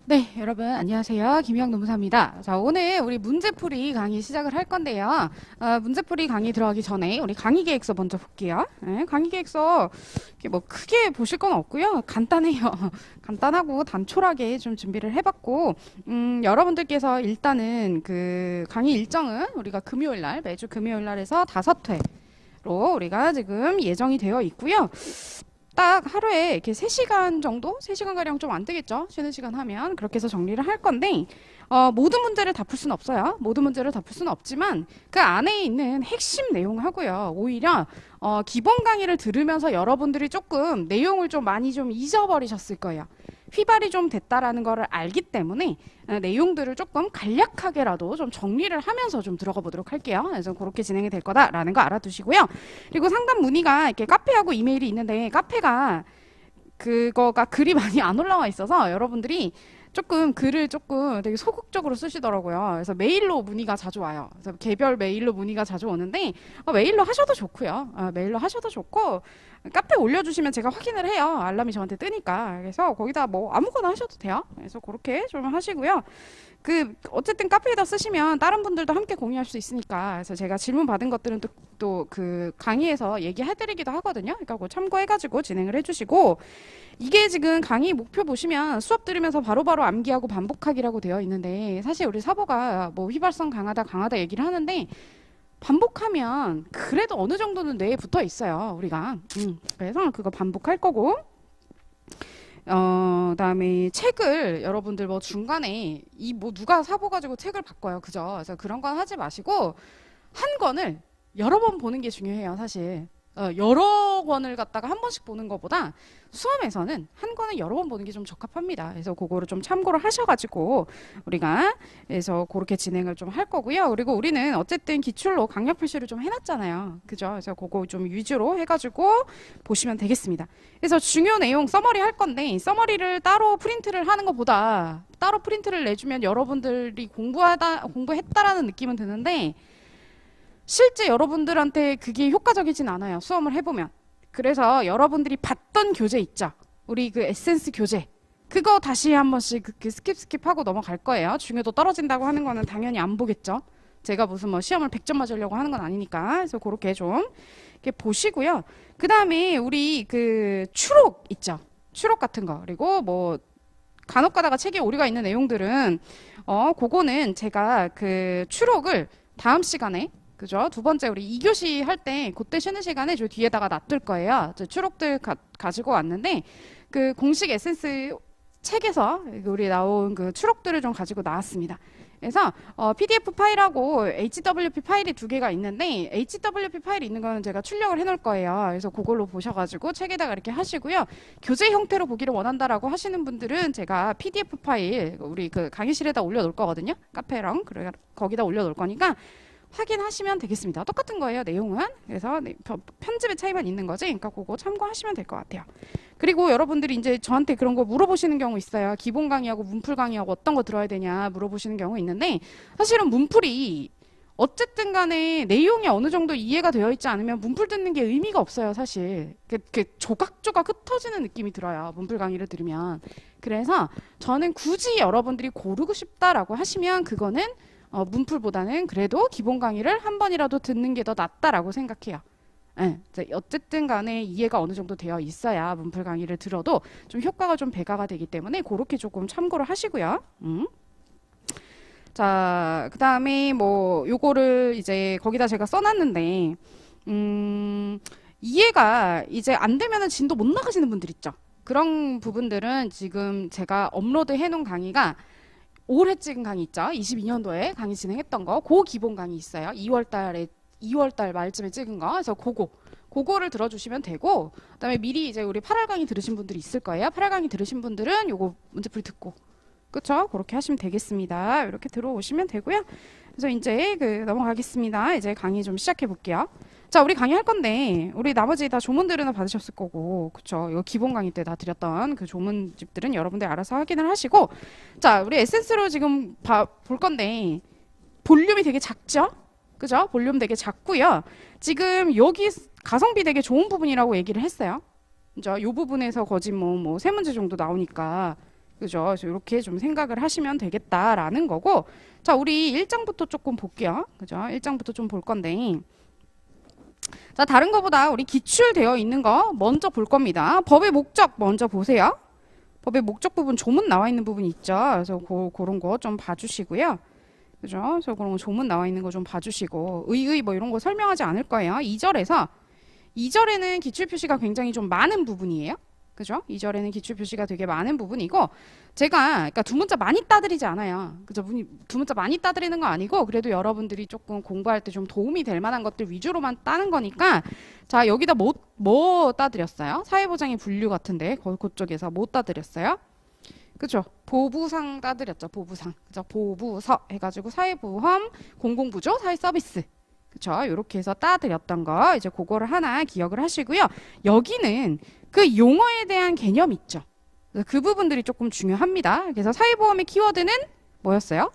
네, 여러분 안녕하세요. 김희영 노무사입니다. 자, 오늘 우리 문제풀이 강의 시작을 할 건데요. 문제풀이 강의 들어가기 전에 우리 강의 계획서 먼저 볼게요. 네, 강의 계획서 이렇게 뭐 크게 보실 건 없고요. 간단해요. 간단하고 단촐하게 좀 준비를 해봤고, 여러분들께서 일단은 그 강의 일정은 우리가 금요일 날, 매주 금요일 날에서 5회로 우리가 지금 예정이 되어 있고요. 딱 하루에 이렇게 3시간 정도? 3시간 가량 좀 안 되겠죠? 쉬는 시간 하면. 그렇게 해서 정리를 할 건데, 모든 문제를 다 풀 수는 없어요. 모든 문제를 다 풀 수는 없지만, 그 안에 있는 핵심 내용하고요. 오히려, 기본 강의를 들으면서 여러분들이 조금 내용을 좀 많이 좀 잊어버리셨을 거예요. 휘발이 좀 됐다라는 거를 알기 때문에 내용들을 조금 간략하게라도 좀 정리를 하면서 좀 들어가 보도록 할게요. 그래서 그렇게 진행이 될 거다라는 거 알아두시고요. 그리고 상담 문의가 이렇게 카페하고 이메일이 있는데 카페가 그거가 글이 많이 안 올라와 있어서 여러분들이 조금 글을 조금 되게 소극적으로 쓰시더라고요. 그래서 메일로 문의가 자주 와요. 그래서 개별 메일로 문의가 자주 오는데 메일로 하셔도 좋고요. 메일로 하셔도 좋고 카페 올려주시면 제가 확인을 해요. 알람이 저한테 뜨니까. 그래서 거기다 뭐 아무거나 하셔도 돼요. 그래서 그렇게 좀 하시고요. 그 어쨌든 카페에다 쓰시면 다른 분들도 함께 공유할 수 있으니까 그래서 제가 질문 받은 것들은 또 그 강의에서 얘기해드리기도 하거든요. 그러니까 그거 참고해가지고 진행을 해주시고 이게 지금 강의 목표 보시면 수업 들으면서 바로바로 암기하고 반복하기라고 되어 있는데 사실 우리 사보가 뭐 휘발성 강하다 얘기를 하는데 반복하면 그래도 어느 정도는 뇌에 붙어 있어요 우리가. 그래서 그거 반복할 거고 그다음에 책을 여러분들 뭐 중간에 이 뭐 누가 사보가지고 책을 바꿔요 그죠? 그래서 그런 건 하지 마시고 한 권을 여러 번 보는 게 중요해요 사실. 여러 권을 갖다가 한 번씩 보는 것보다 수험에서는 한 권을 여러 번 보는 게 좀 적합합니다. 그래서 그거를 좀 참고를 하셔가지고 우리가 그래서 그렇게 진행을 좀 할 거고요. 그리고 우리는 어쨌든 기출로 강력 표시를 좀 해놨잖아요. 그죠? 그래서 그거 좀 위주로 해가지고 보시면 되겠습니다. 그래서 중요 내용 서머리 할 건데 서머리를 따로 프린트를 하는 것보다 따로 프린트를 내주면 여러분들이 공부했다라는 느낌은 드는데 실제 여러분들한테 그게 효과적이진 않아요. 수험을 해보면. 그래서 여러분들이 봤던 교재 있죠. 우리 그 에센스 교재. 그거 다시 한 번씩 스킵하고 넘어갈 거예요. 중요도 떨어진다고 하는 거는 당연히 안 보겠죠. 제가 무슨 뭐 시험을 100점 맞으려고 하는 건 아니니까. 그래서 그렇게 좀 이렇게 보시고요. 그 다음에 우리 그 추록 있죠. 추록 같은 거. 그리고 뭐 간혹 가다가 책에 오류가 있는 내용들은 그거는 제가 그 추록을 다음 시간에 그죠? 두 번째 우리 2교시 할 때 그때 쉬는 시간에 저 뒤에다가 놔둘 거예요. 추록들 가지고 왔는데 그 공식 에센스 책에서 우리 나온 그 추록들을 좀 가지고 나왔습니다. 그래서 PDF 파일하고 HWP 파일이 2개가 있는데 HWP 파일이 있는 거는 제가 출력을 해놓을 거예요. 그래서 그걸로 보셔가지고 책에다가 이렇게 하시고요. 교재 형태로 보기를 원한다라고 하시는 분들은 제가 PDF 파일 우리 그 강의실에다 올려놓을 거거든요. 카페랑 거기다 올려놓을 거니까 확인하시면 되겠습니다. 똑같은 거예요, 내용은. 그래서 편집의 차이만 있는 거지. 그러니까 그거 참고하시면 될 것 같아요. 그리고 여러분들이 이제 저한테 그런 거 물어보시는 경우 있어요. 기본 강의하고 문풀 강의하고 어떤 거 들어야 되냐 물어보시는 경우 있는데 사실은 문풀이 어쨌든 간에 내용이 어느 정도 이해가 되어 있지 않으면 문풀 듣는 게 의미가 없어요, 사실. 조각조각 흩어지는 느낌이 들어요, 문풀 강의를 들으면. 그래서 저는 굳이 여러분들이 고르고 싶다라고 하시면 그거는 문풀보다는 그래도 기본 강의를 한 번이라도 듣는 게 더 낫다라고 생각해요. 네, 어쨌든 간에 이해가 어느 정도 되어 있어야 문풀 강의를 들어도 좀 효과가 좀 배가가 되기 때문에 그렇게 조금 참고를 하시고요. 자, 그 다음에 뭐 요거를 이제 거기다 제가 써놨는데 이해가 이제 안 되면은 진도 못 나가시는 분들 있죠. 그런 부분들은 지금 제가 업로드 해놓은 강의가 올해 찍은 강의 있죠. 22년도에 강의 진행했던 거. 그 기본 강의 있어요. 2월달 말쯤에 찍은 거. 그래서 그거를 들어주시면 되고 그다음에 미리 이제 우리 8월 강의 들으신 분들이 있을 거예요. 8월 강의 들으신 분들은 요거 문제풀이 듣고 그쵸? 그렇게 하시면 되겠습니다. 이렇게 들어오시면 되고요. 그래서 이제 넘어가겠습니다. 이제 강의 좀 시작해 볼게요. 자, 우리 강의 할 건데 우리 나머지 다 조문들은 받으셨을 거고 그쵸? 이거 기본 강의 때 다 드렸던 그 조문집들은 여러분들 알아서 확인을 하시고 자, 우리 에센스로 지금 볼 건데 볼륨이 되게 작죠? 그죠? 볼륨 되게 작고요. 지금 여기 가성비 되게 좋은 부분이라고 얘기를 했어요. 그죠? 이 부분에서 거진 뭐 세 문제 정도 나오니까 그죠? 그래서 이렇게 좀 생각을 하시면 되겠다라는 거고. 자, 우리 1장부터 조금 볼게요. 그죠? 1장부터 좀 볼 건데. 자, 다른 거보다 우리 기출되어 있는 거 먼저 볼 겁니다. 법의 목적 먼저 보세요. 법의 목적 부분 조문 나와 있는 부분이 있죠. 그래서 그런 거 좀 봐주시고요. 그죠? 그래서 그런 거 조문 나와 있는 거 좀 봐주시고 의의 뭐 이런 거 설명하지 않을 거예요. 2절에는 기출 표시가 굉장히 좀 많은 부분이에요. 그죠? 2절에는 기출 표시가 되게 많은 부분이고 제가 그러니까 두 문자 많이 따드리지 않아요. 그죠? 두 문자 많이 따드리는 거 아니고 그래도 여러분들이 조금 공부할 때 좀 도움이 될 만한 것들 위주로만 따는 거니까 자, 여기다 뭐 따드렸어요? 사회보장의 분류 같은데 그쪽에서 뭐 따드렸어요? 그죠? 보부상 따드렸죠. 보부상. 그죠? 보부서 해가지고 사회보험, 공공부조, 사회서비스. 그쵸? 요렇게 해서 따드렸던 거 이제 그거를 하나 기억을 하시고요. 여기는 그 용어에 대한 개념 있죠. 그 부분들이 조금 중요합니다. 그래서 사회보험의 키워드는 뭐였어요?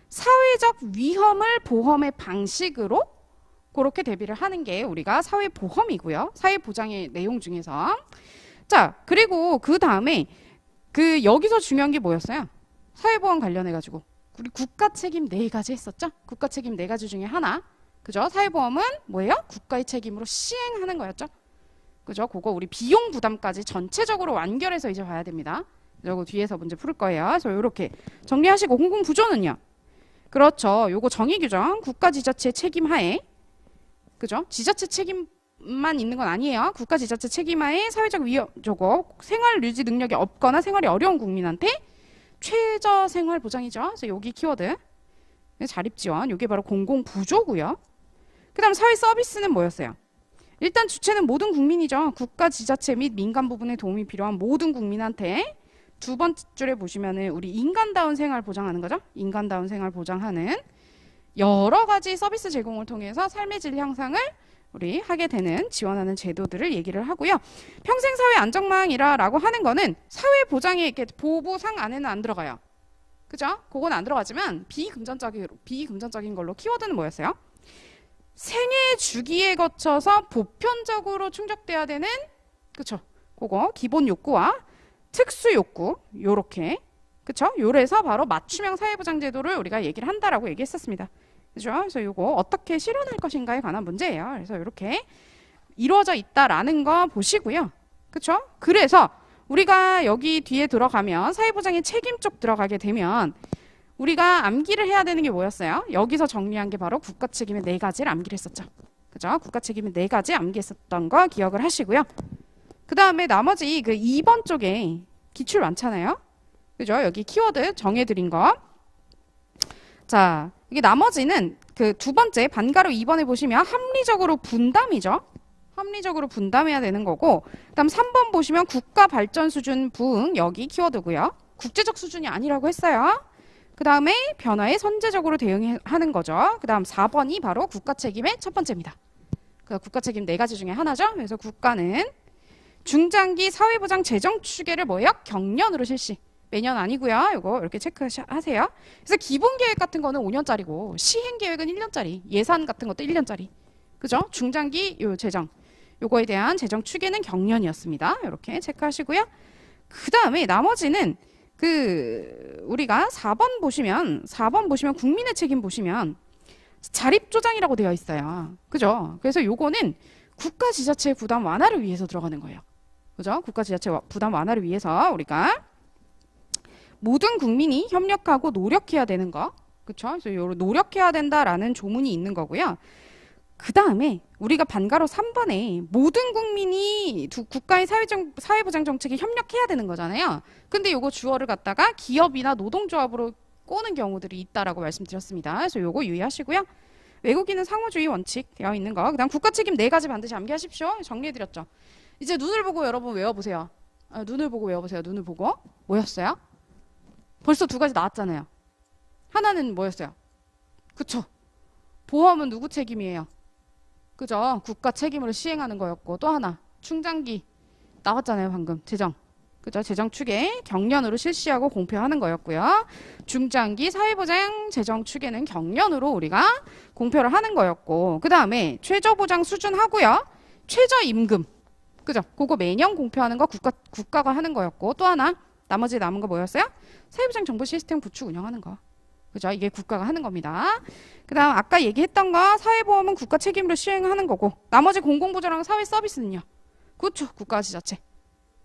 사회적 위험을 보험의 방식으로 그렇게 대비를 하는 게 우리가 사회보험이고요. 사회보장의 내용 중에서. 자, 그리고 그 다음에 그 여기서 중요한 게 뭐였어요? 사회보험 관련해가지고 우리 국가책임 4가지 했었죠? 국가책임 4가지 중에 하나. 그죠? 사회보험은 뭐예요? 국가의 책임으로 시행하는 거였죠? 그죠? 그거 우리 비용 부담까지 전체적으로 완결해서 이제 봐야 됩니다. 그리고 뒤에서 문제 풀 거예요. 그래서 이렇게 정리하시고 공공부조는요? 그렇죠. 요거 정의규정 국가지자체 책임하에 그죠? 지자체 책임만 있는 건 아니에요. 국가지자체 책임하에 사회적 위험 저거 생활 유지 능력이 없거나 생활이 어려운 국민한테 최저 생활 보장이죠. 그래서 여기 키워드 자립지원 요게 바로 공공부조고요. 그 다음 사회 서비스는 뭐였어요? 일단 주체는 모든 국민이죠. 국가, 지자체 및 민간 부분에 도움이 필요한 모든 국민한테 두 번째 줄에 보시면은 우리 인간다운 생활 보장하는 거죠. 인간다운 생활 보장하는 여러 가지 서비스 제공을 통해서 삶의 질 향상을 우리 하게 되는 지원하는 제도들을 얘기를 하고요. 평생사회 안정망이라고 하는 거는 사회보장의 이렇게 보부상 안에는 안 들어가요. 그죠? 그건 안 들어가지만 비금전적인 걸로 키워드는 뭐였어요? 생애 주기에 거쳐서 보편적으로 충족돼야 되는 그쵸? 그거 기본 욕구와 특수 욕구 요렇게 그쵸? 요래서 바로 맞춤형 사회보장 제도를 우리가 얘기를 한다라고 얘기했었습니다. 그죠? 그래서 요거 어떻게 실현할 것인가에 관한 문제예요. 그래서 이렇게 이루어져 있다라는 거 보시고요. 그쵸? 그래서 우리가 여기 뒤에 들어가면 사회보장의 책임 쪽 들어가게 되면 우리가 암기를 해야 되는 게 뭐였어요? 여기서 정리한 게 바로 국가책임의 4가지를 암기를 했었죠. 그죠? 국가책임의 4가지 암기했었던 거 기억을 하시고요. 그 다음에 나머지 그 2번 쪽에 기출 많잖아요. 그죠? 여기 키워드 정해드린 거. 자, 이게 나머지는 그 두 번째 반가로 2번에 보시면 합리적으로 분담이죠. 합리적으로 분담해야 되는 거고 그 다음 3번 보시면 국가 발전 수준 부응 여기 키워드고요. 국제적 수준이 아니라고 했어요. 그 다음에 변화에 선제적으로 대응하는 거죠. 그 다음 4번이 바로 국가 책임의 첫 번째입니다. 그 국가 책임 4가지 중에 하나죠. 그래서 국가는 중장기 사회보장 재정 추계를 뭐예요? 경년으로 실시. 매년 아니고요. 이거 이렇게 체크하세요. 그래서 기본 계획 같은 거는 5년짜리고 시행 계획은 1년짜리. 예산 같은 것도 1년짜리. 그죠? 중장기 요 재정. 요거에 대한 재정 추계는 경년이었습니다. 이렇게 체크하시고요. 그 다음에 나머지는 그 우리가 4번 보시면 국민의 책임 보시면 자립조장이라고 되어 있어요. 그죠? 그래서 요거는 국가 지자체 부담 완화를 위해서 들어가는 거예요. 그죠? 국가 지자체 부담 완화를 위해서 우리가 모든 국민이 협력하고 노력해야 되는 거. 그렇죠? 그래서 요 노력해야 된다라는 조문이 있는 거고요. 그 다음에 우리가 반가로 3번에 모든 국민이 국가의 사회보장 정책에 협력해야 되는 거잖아요. 근데 요거 주어를 갖다가 기업이나 노동조합으로 꼬는 경우들이 있다라고 말씀드렸습니다. 그래서 요거 유의하시고요. 외국인은 상호주의 원칙 되어 있는 거. 그 다음 국가 책임 4가지 반드시 암기하십시오. 정리해드렸죠. 이제 눈을 보고 여러분 외워보세요. 눈을 보고 외워보세요. 눈을 보고. 뭐였어요? 벌써 2가지 나왔잖아요. 하나는 뭐였어요? 그쵸? 보험은 누구 책임이에요? 그죠? 국가 책임으로 시행하는 거였고 또 하나 중장기 나왔잖아요. 방금 재정. 그죠? 재정 추계 경년으로 실시하고 공표하는 거였고요. 중장기 사회보장 재정 추계는 경년으로 우리가 공표를 하는 거였고 그 다음에 최저보장 수준 하고요. 최저임금. 그죠? 그거 매년 공표하는 거 국가가 하는 거였고 또 하나 나머지 남은 거 뭐였어요? 사회보장 정보 시스템 구축 운영하는 거. 그죠? 이게 국가가 하는 겁니다. 그 다음 아까 얘기했던 거 사회보험은 국가 책임으로 시행하는 거고 나머지 공공부조랑 사회 서비스는요. 그렇죠. 국가 지자체.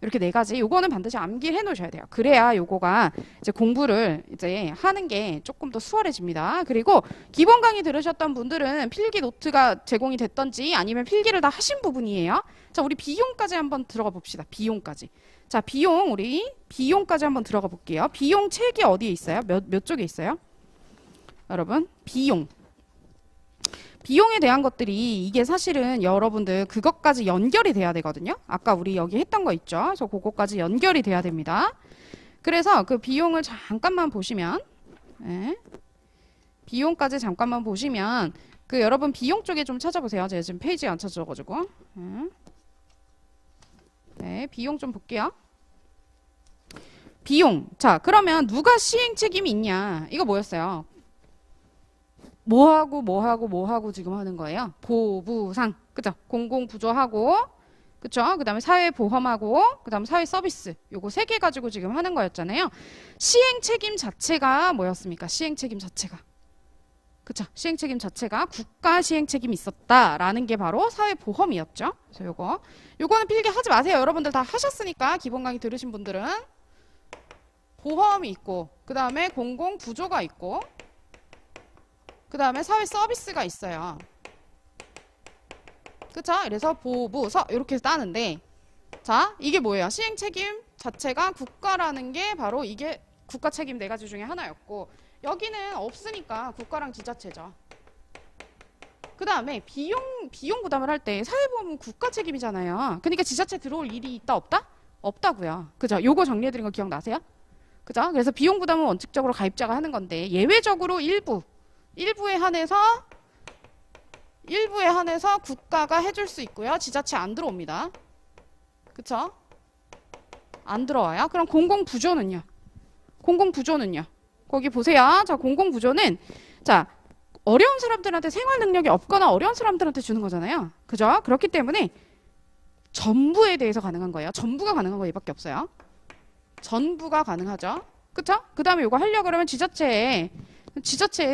이렇게 네 가지. 요거는 반드시 암기를 해 놓으셔야 돼요. 그래야 요거가 이제 공부를 이제 하는 게 조금 더 수월해집니다. 그리고 기본 강의 들으셨던 분들은 필기 노트가 제공이 됐던지 아니면 필기를 다 하신 부분이에요. 자, 우리 비용까지 한번 들어가 봅시다. 비용까지. 자, 우리 비용까지 한번 들어가 볼게요. 비용 책이 어디에 있어요? 몇 쪽에 있어요? 여러분, 비용에 대한 것들이 이게 사실은 여러분들 그것까지 연결이 돼야 되거든요. 아까 우리 여기 했던 거 있죠. 그래서 그거까지 연결이 돼야 됩니다. 그래서 그 비용을 잠깐만 보시면 비용까지 잠깐만 보시면 그 여러분 비용 쪽에 좀 찾아보세요. 제가 지금 페이지에 안 찾아가지고 네, 비용 좀 볼게요. 비용. 자, 그러면 누가 시행 책임이 있냐? 이거 뭐였어요? 뭐하고 지금 하는 거예요? 보부상. 그죠? 공공부조하고, 그쵸? 그 다음에 사회보험하고, 그 다음에 사회서비스. 요거 세 개 가지고 지금 하는 거였잖아요. 시행책임 자체가 뭐였습니까? 시행책임 자체가. 그쵸? 시행책임 자체가 국가 시행책임이 있었다라는 게 바로 사회보험이었죠. 그래서 요거는 필기 하지 마세요. 여러분들 다 하셨으니까, 기본 강의 들으신 분들은. 보험이 있고, 그 다음에 공공부조가 있고, 그 다음에 사회 서비스가 있어요. 그쵸? 그래서 보부서 이렇게 따는데 자, 이게 뭐예요? 시행 책임 자체가 국가라는 게 바로 이게 국가 책임 네 가지 중에 하나였고 여기는 없으니까 국가랑 지자체죠. 그 다음에 비용 부담을 할 때 사회보험은 국가 책임이잖아요. 그러니까 지자체 들어올 일이 있다 없다? 없다고요. 그죠? 요거 정리해드린 거 기억나세요? 그죠? 그래서 비용 부담은 원칙적으로 가입자가 하는 건데 예외적으로 일부에 한해서 국가가 해줄 수 있고요. 지자체 안 들어옵니다. 그쵸? 안 들어와요. 그럼 공공부조는요? 거기 보세요. 자, 공공부조는 자, 어려운 사람들한테 생활 능력이 없거나 어려운 사람들한테 주는 거잖아요. 그죠? 그렇기 때문에 전부에 대해서 가능한 거예요. 전부가 가능한 거 이밖에 없어요. 전부가 가능하죠. 그쵸? 그 다음에 이거 하려고 그러면 지자체에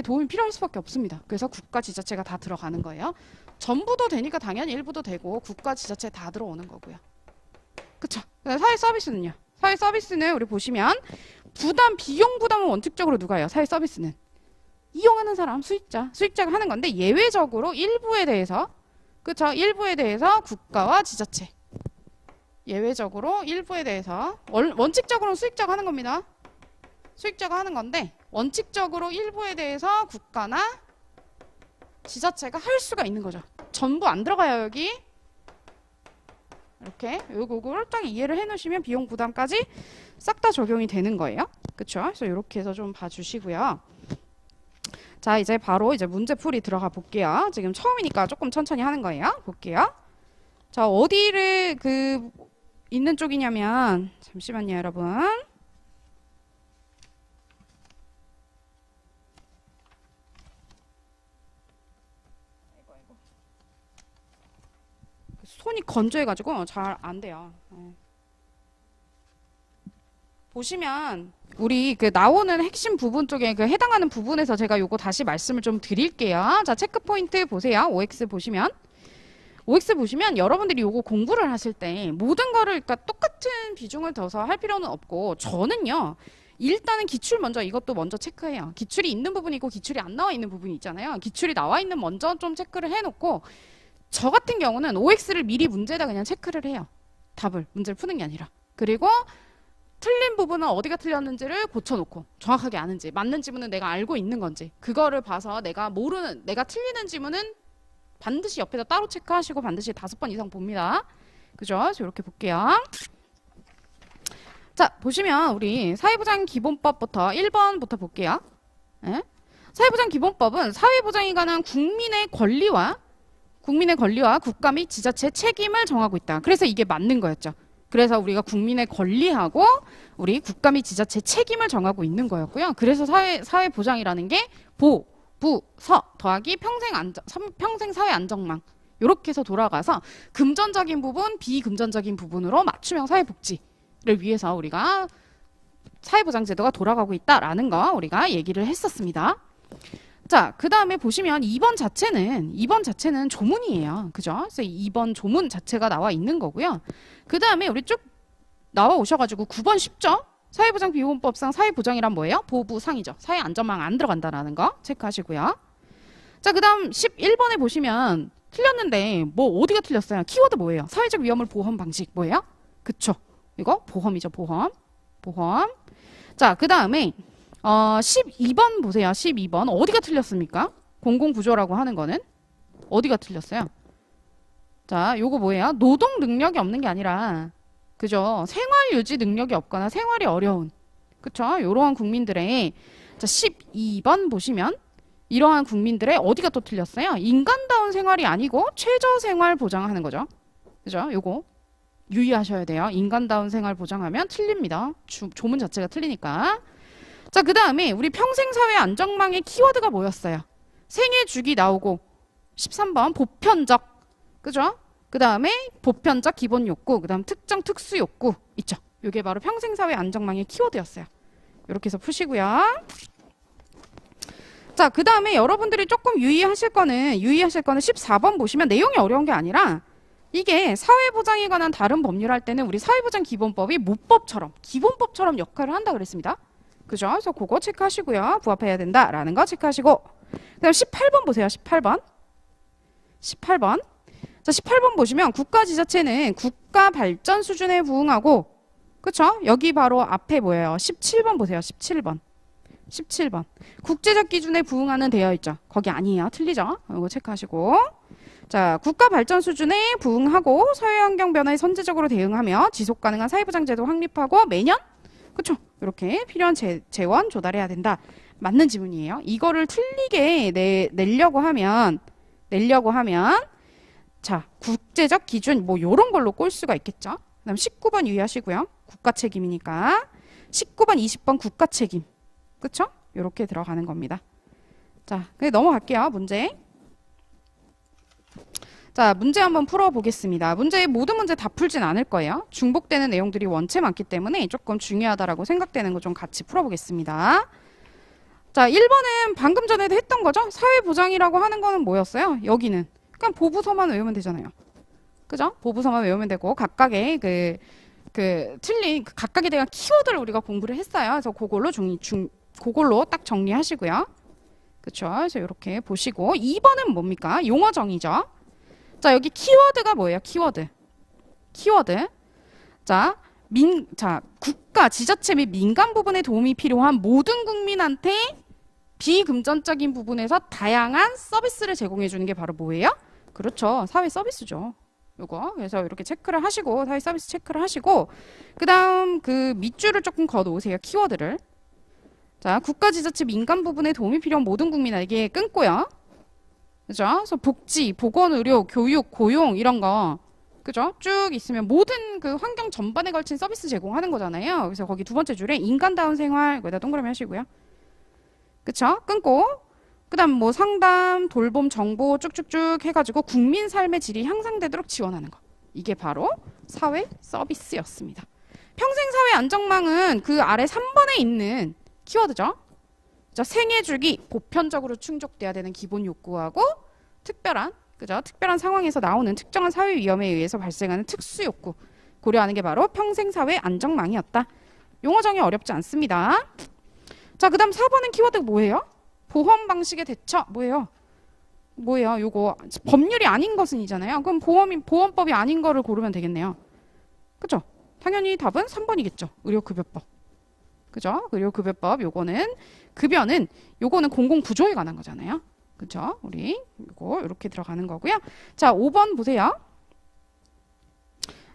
도움이 필요할 수밖에 없습니다. 그래서 국가 지자체가 다 들어가는 거예요. 전부도 되니까 당연히 일부도 되고 국가 지자체 다 들어오는 거고요. 그쵸? 사회 서비스는요? 사회 서비스는 우리 보시면 비용 부담은 원칙적으로 누가 해요? 사회 서비스는 이용하는 사람, 수익자가 하는 건데 예외적으로 일부에 대해서 그쵸? 일부에 대해서 국가와 지자체 예외적으로 일부에 대해서 원칙적으로는 수익자가 하는 겁니다. 수익자가 하는 건데 원칙적으로 일부에 대해서 국가나 지자체가 할 수가 있는 거죠. 전부 안 들어가요 여기. 이렇게 요거를 딱 이해를 해놓으시면 비용 부담까지 싹 다 적용이 되는 거예요. 그렇죠? 그래서 이렇게 해서 좀 봐주시고요. 자, 이제 바로 문제풀이 들어가 볼게요. 지금 처음이니까 조금 천천히 하는 거예요. 볼게요. 자, 어디를 있는 쪽이냐면 잠시만요, 여러분. 손이 건조해가지고 잘 안 돼요. 보시면 우리 나오는 핵심 부분 쪽에 해당하는 부분에서 제가 요거 다시 말씀을 좀 드릴게요. 자, 체크 포인트 보세요. OX 보시면 여러분들이 요거 공부를 하실 때 모든 거를 똑같은 비중을 둬서 할 필요는 없고 저는요. 일단은 기출 이것도 먼저 체크해요. 기출이 있는 부분이 있고 기출이 안 나와 있는 부분이 있잖아요. 기출이 나와 있는 먼저 좀 체크를 해놓고 저 같은 경우는 OX를 미리 문제에다 그냥 체크를 해요. 문제를 푸는 게 아니라. 그리고 틀린 부분은 어디가 틀렸는지를 고쳐놓고 정확하게 아는지 맞는 지문은 내가 알고 있는 건지 그거를 봐서 내가 틀리는 지문은 반드시 옆에다 따로 체크하시고 반드시 5번 이상 봅니다. 그죠? 그래서 이렇게 볼게요. 자, 보시면 우리 사회보장기본법부터 1번부터 볼게요. 네? 사회보장기본법은 사회보장에 관한 국민의 권리와 국가 및 지자체 책임을 정하고 있다. 그래서 이게 맞는 거였죠. 그래서 우리가 국민의 권리하고 우리 국가 및 지자체 책임을 정하고 있는 거였고요. 그래서 사회보장이라는 게 서 더하기 평생 사회 안정망 이렇게 해서 돌아가서 금전적인 부분, 비금전적인 부분으로 맞춤형 사회복지를 위해서 우리가 사회보장제도가 돌아가고 있다라는 거 우리가 얘기를 했었습니다. 자, 그 다음에 보시면 2번 자체는 조문이에요. 그죠? 그래서 2번 조문 자체가 나와 있는 거고요. 그 다음에 우리 쭉 나와 오셔가지고 9번 쉽죠? 사회보장비본법상 사회보장이란 뭐예요? 보부상이죠. 사회안전망 안 들어간다라는 거 체크하시고요. 자, 그 다음 11번에 보시면 틀렸는데 뭐 어디가 틀렸어요? 키워드 뭐예요? 사회적 위험을 보험 방식 뭐예요? 그쵸? 이거 보험이죠. 보험. 자, 그 다음에 12번 보세요. 12번 어디가 틀렸습니까? 공공구조라고 하는 거는 어디가 틀렸어요? 자, 요거 뭐예요? 노동 능력이 없는 게 아니라 그죠? 생활 유지 능력이 없거나 생활이 어려운 그쵸? 요러한 국민들의 자, 12번 보시면 이러한 국민들의 어디가 또 틀렸어요? 인간다운 생활이 아니고 최저 생활 보장하는 거죠. 그죠? 요거 유의하셔야 돼요. 인간다운 생활 보장하면 틀립니다. 조문 자체가 틀리니까. 자, 그 다음에 우리 평생사회 안정망의 키워드가 뭐였어요? 생애 주기 나오고 13번 보편적 그죠? 그 다음에 보편적 기본 욕구 그 다음 특정 특수 욕구 있죠? 이게 바로 평생사회 안정망의 키워드였어요. 이렇게 해서 푸시고요. 자, 그 다음에 여러분들이 조금 유의하실 거는 14번 보시면 내용이 어려운 게 아니라 이게 사회보장에 관한 다른 법률 할 때는 우리 사회보장기본법이 모법처럼 기본법처럼 역할을 한다 그랬습니다. 그죠? 그래서 그거 체크하시고요. 부합해야 된다라는 거 체크하시고 그 다음 18번 보세요. 18번 자, 18번 보시면 국가지자체는 국가 발전 수준에 부응하고 그쵸? 여기 바로 앞에 뭐예요? 17번 보세요. 17번 국제적 기준에 부응하는 되어 있죠. 거기 아니에요. 틀리죠? 이거 체크하시고 자, 국가 발전 수준에 부응하고 사회환경 변화에 선제적으로 대응하며 지속 가능한 사회보장제도 확립하고 매년 그쵸? 이렇게 필요한 재원 조달해야 된다. 맞는 지문이에요. 이거를 틀리게 내려고 하면 자, 국제적 기준 뭐 요런 걸로 꼴 수가 있겠죠. 그다음 19번 유의하시고요. 국가 책임이니까 19번 20번 국가 책임 그쵸? 이렇게 들어가는 겁니다. 자, 넘어갈게요. 문제. 자, 문제 한번 풀어보겠습니다. 모든 문제 다 풀진 않을 거예요. 중복되는 내용들이 원체 많기 때문에 조금 중요하다라고 생각되는 거 좀 같이 풀어보겠습니다. 자, 1번은 방금 전에도 했던 거죠? 사회보장이라고 하는 거는 뭐였어요? 여기는 그냥 보부서만 외우면 되잖아요. 그죠? 보부서만 외우면 되고 각각의 틀린 각각에 대한 키워드를 우리가 공부를 했어요. 그래서 그걸로 딱 정리하시고요. 그쵸? 그래서 이렇게 보시고 2번은 뭡니까? 용어 정의죠. 자, 여기 키워드가 뭐예요? 키워드. 자, 국가, 지자체 및 민간 부분에 도움이 필요한 모든 국민한테 비금전적인 부분에서 다양한 서비스를 제공해 주는 게 바로 뭐예요? 그렇죠. 사회 서비스죠. 요거. 그래서 이렇게 체크를 하시고 사회 서비스 체크를 하시고 그다음 그 밑줄을 조금 그어 놓으세요. 키워드를. 자, 국가, 지자체, 민간 부분에 도움이 필요한 모든 국민에게 끊고요. 그죠? 그래서 복지, 보건, 의료, 교육, 고용 이런 거 그죠? 쭉 있으면 모든 그 환경 전반에 걸친 서비스 제공하는 거잖아요. 그래서 거기 두 번째 줄에 인간다운 생활 거기다 동그라미 하시고요. 그쵸? 끊고 그다음 뭐 상담, 돌봄, 정보 쭉쭉쭉 해가지고 국민 삶의 질이 향상되도록 지원하는 거. 이게 바로 사회 서비스였습니다. 평생사회 안정망은 그 아래 3번에 있는 키워드죠. 생애 주기 보편적으로 충족돼야 되는 기본 욕구하고 특별한 상황에서 나오는 특정한 사회 위험에 의해서 발생하는 특수 욕구 고려하는 게 바로 평생사회 안정망이었다. 용어 정의 어렵지 않습니다. 자, 그다음 4번은 키워드 뭐예요? 보험 방식의 대처 뭐예요? 요거 법률이 아닌 것은이잖아요. 그럼 보험법이 아닌 거를 고르면 되겠네요. 그죠? 당연히 답은 3번이겠죠. 의료급여법. 그죠? 의료급여법 요거는 요거는 공공구조에 관한 거잖아요. 그죠? 우리 요거 이렇게 들어가는 거고요. 자, 5번 보세요.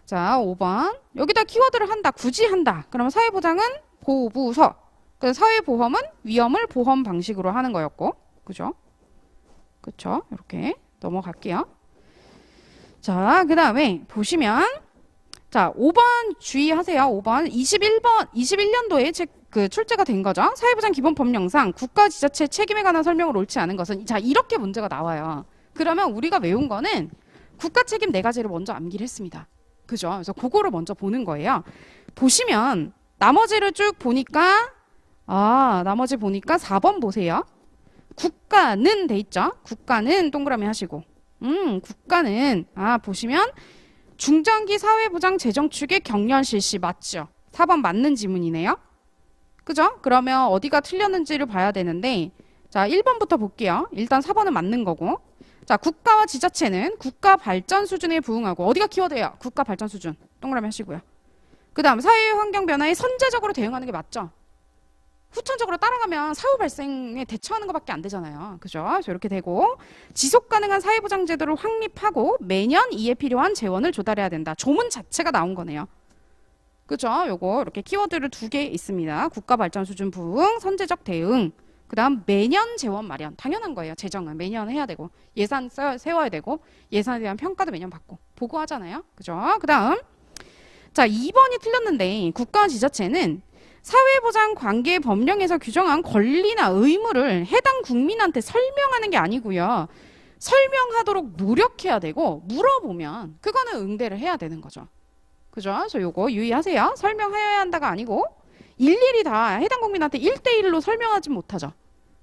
자, 5번 여기다 키워드를 한다. 굳이 한다. 그러면 사회보장은 보부서. 사회보험은 위험을 보험 방식으로 하는 거였고. 그죠? 그쵸? 이렇게 넘어갈게요. 자, 그 다음에 보시면 자, 5번 주의하세요. 5번 21년도에 출제가 된 거죠. 사회보장 기본법령상 국가 지자체 책임에 관한 설명을 옳지 않은 것은 자, 이렇게 문제가 나와요. 그러면 우리가 외운 거는 국가 책임 4가지를 먼저 암기를 했습니다. 그죠? 그래서 그거를 먼저 보는 거예요. 보시면 나머지를 쭉 보니까 나머지 보니까 4번 보세요. 국가는 돼 있죠. 국가는 동그라미 하시고 국가는 보시면 중장기 사회보장 재정축의 경련 실시 맞죠? 4번 맞는 지문이네요. 그죠? 그러면 어디가 틀렸는지를 봐야 되는데 자 1번부터 볼게요. 일단 4번은 맞는 거고 자 국가와 지자체는 국가 발전 수준에 부응하고 어디가 키워드예요? 국가 발전 수준 동그라미 하시고요. 그 다음 사회 환경 변화에 선제적으로 대응하는 게 맞죠? 후천적으로 따라가면 사후 발생에 대처하는 것밖에 안 되잖아요. 그죠? 그래서 이렇게 되고 지속 가능한 사회보장 제도를 확립하고 매년 이에 필요한 재원을 조달해야 된다. 조문 자체가 나온 거네요. 그죠? 요거 이렇게 키워드를 2개 있습니다. 국가 발전 수준 부응, 선제적 대응. 그 다음 매년 재원 마련. 당연한 거예요. 재정은 매년 해야 되고 예산 세워야 되고 예산에 대한 평가도 매년 받고 보고하잖아요. 그죠? 그 다음 자 2번이 틀렸는데 국가와 지자체는 사회보장 관계 법령에서 규정한 권리나 의무를 해당 국민한테 설명하는 게 아니고요. 설명하도록 노력해야 되고 물어보면 그거는 응대를 해야 되는 거죠. 그죠? 그래서 요거 유의하세요. 설명해야 한다가 아니고 일일이 다 해당 국민한테 1대1로 설명하지 못하죠.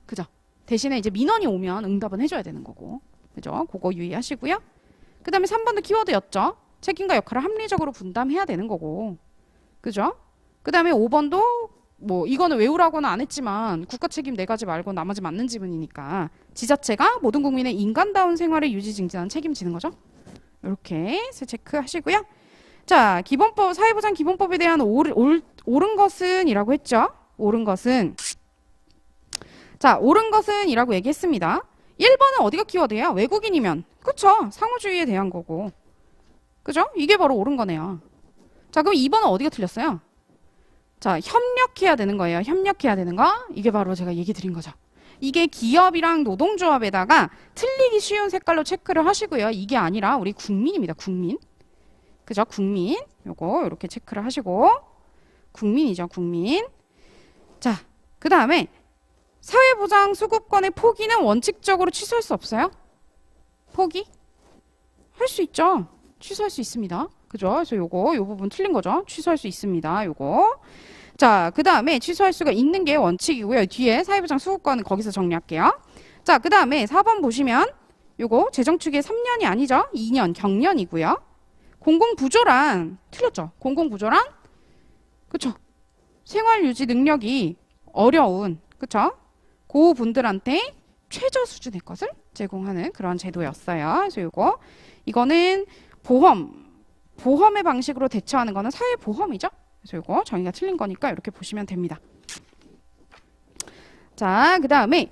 그죠? 대신에 이제 민원이 오면 응답은 해줘야 되는 거고. 그죠? 그거 유의하시고요. 그 다음에 3번도 키워드였죠. 책임과 역할을 합리적으로 분담해야 되는 거고. 그죠? 그 다음에 5번도 뭐 이거는 외우라고는 안 했지만 국가 책임 4가지 말고 나머지 맞는 지문이니까 지자체가 모든 국민의 인간다운 생활을 유지 증진하는 책임지는 거죠. 이렇게 체크하시고요. 자, 기본법 사회보장 기본법에 대한 옳은 것은 이라고 했죠. 옳은 것은 자, 옳은 것은 이라고 얘기했습니다. 1번은 어디가 키워드예요? 외국인이면 그쵸? 상호주의에 대한 거고 그죠? 이게 바로 옳은 거네요. 자, 그럼 2번은 어디가 틀렸어요? 자, 협력해야 되는 거예요. 협력해야 되는 거. 이게 바로 제가 얘기 드린 거죠. 이게 기업이랑 노동조합에다가 틀리기 쉬운 색깔로 체크를 하시고요. 이게 아니라 우리 국민입니다. 국민. 그죠? 국민. 요거 이렇게 체크를 하시고 국민이죠. 국민. 자, 그 다음에 사회보장 수급권의 포기는 원칙적으로 취소할 수 없어요? 포기? 할 수 있죠. 취소할 수 있습니다. 그죠? 그래서 요 부분 틀린 거죠. 취소할 수 있습니다. 요거. 자, 그 다음에 취소할 수가 있는 게 원칙이고요. 뒤에 사회보장 수급권은 거기서 정리할게요. 자, 그 다음에 4번 보시면 요거 재정축의 3년이 아니죠. 2년 경년이고요. 공공부조란 틀렸죠. 공공부조란 그쵸. 생활유지 능력이 어려운 그쵸. 고분들한테 최저 수준의 것을 제공하는 그런 제도였어요. 그래서 이거는 보험의 방식으로 대처하는 거는 사회보험이죠. 그래서 이거 정의가 틀린 거니까 이렇게 보시면 됩니다. 자, 그 다음에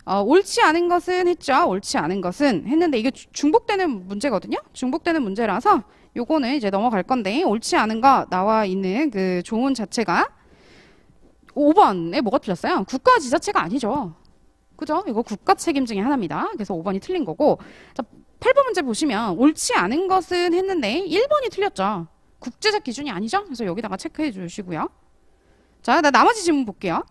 옳지 않은 것은 했죠. 옳지 않은 것은 했는데 이게 중복되는 문제거든요. 중복되는 문제라서 요거는 이제 넘어갈 건데 옳지 않은 거 나와 있는 그 조문 자체가 5번에 뭐가 틀렸어요? 국가 지자체가 아니죠. 그죠? 이거 국가 책임 중에 하나입니다. 그래서 5번이 틀린 거고 자, 8번 문제 보시면 옳지 않은 것은 했는데 1번이 틀렸죠. 국제적 기준이 아니죠? 그래서 여기다가 체크해 주시고요. 자, 나머지 질문 볼게요.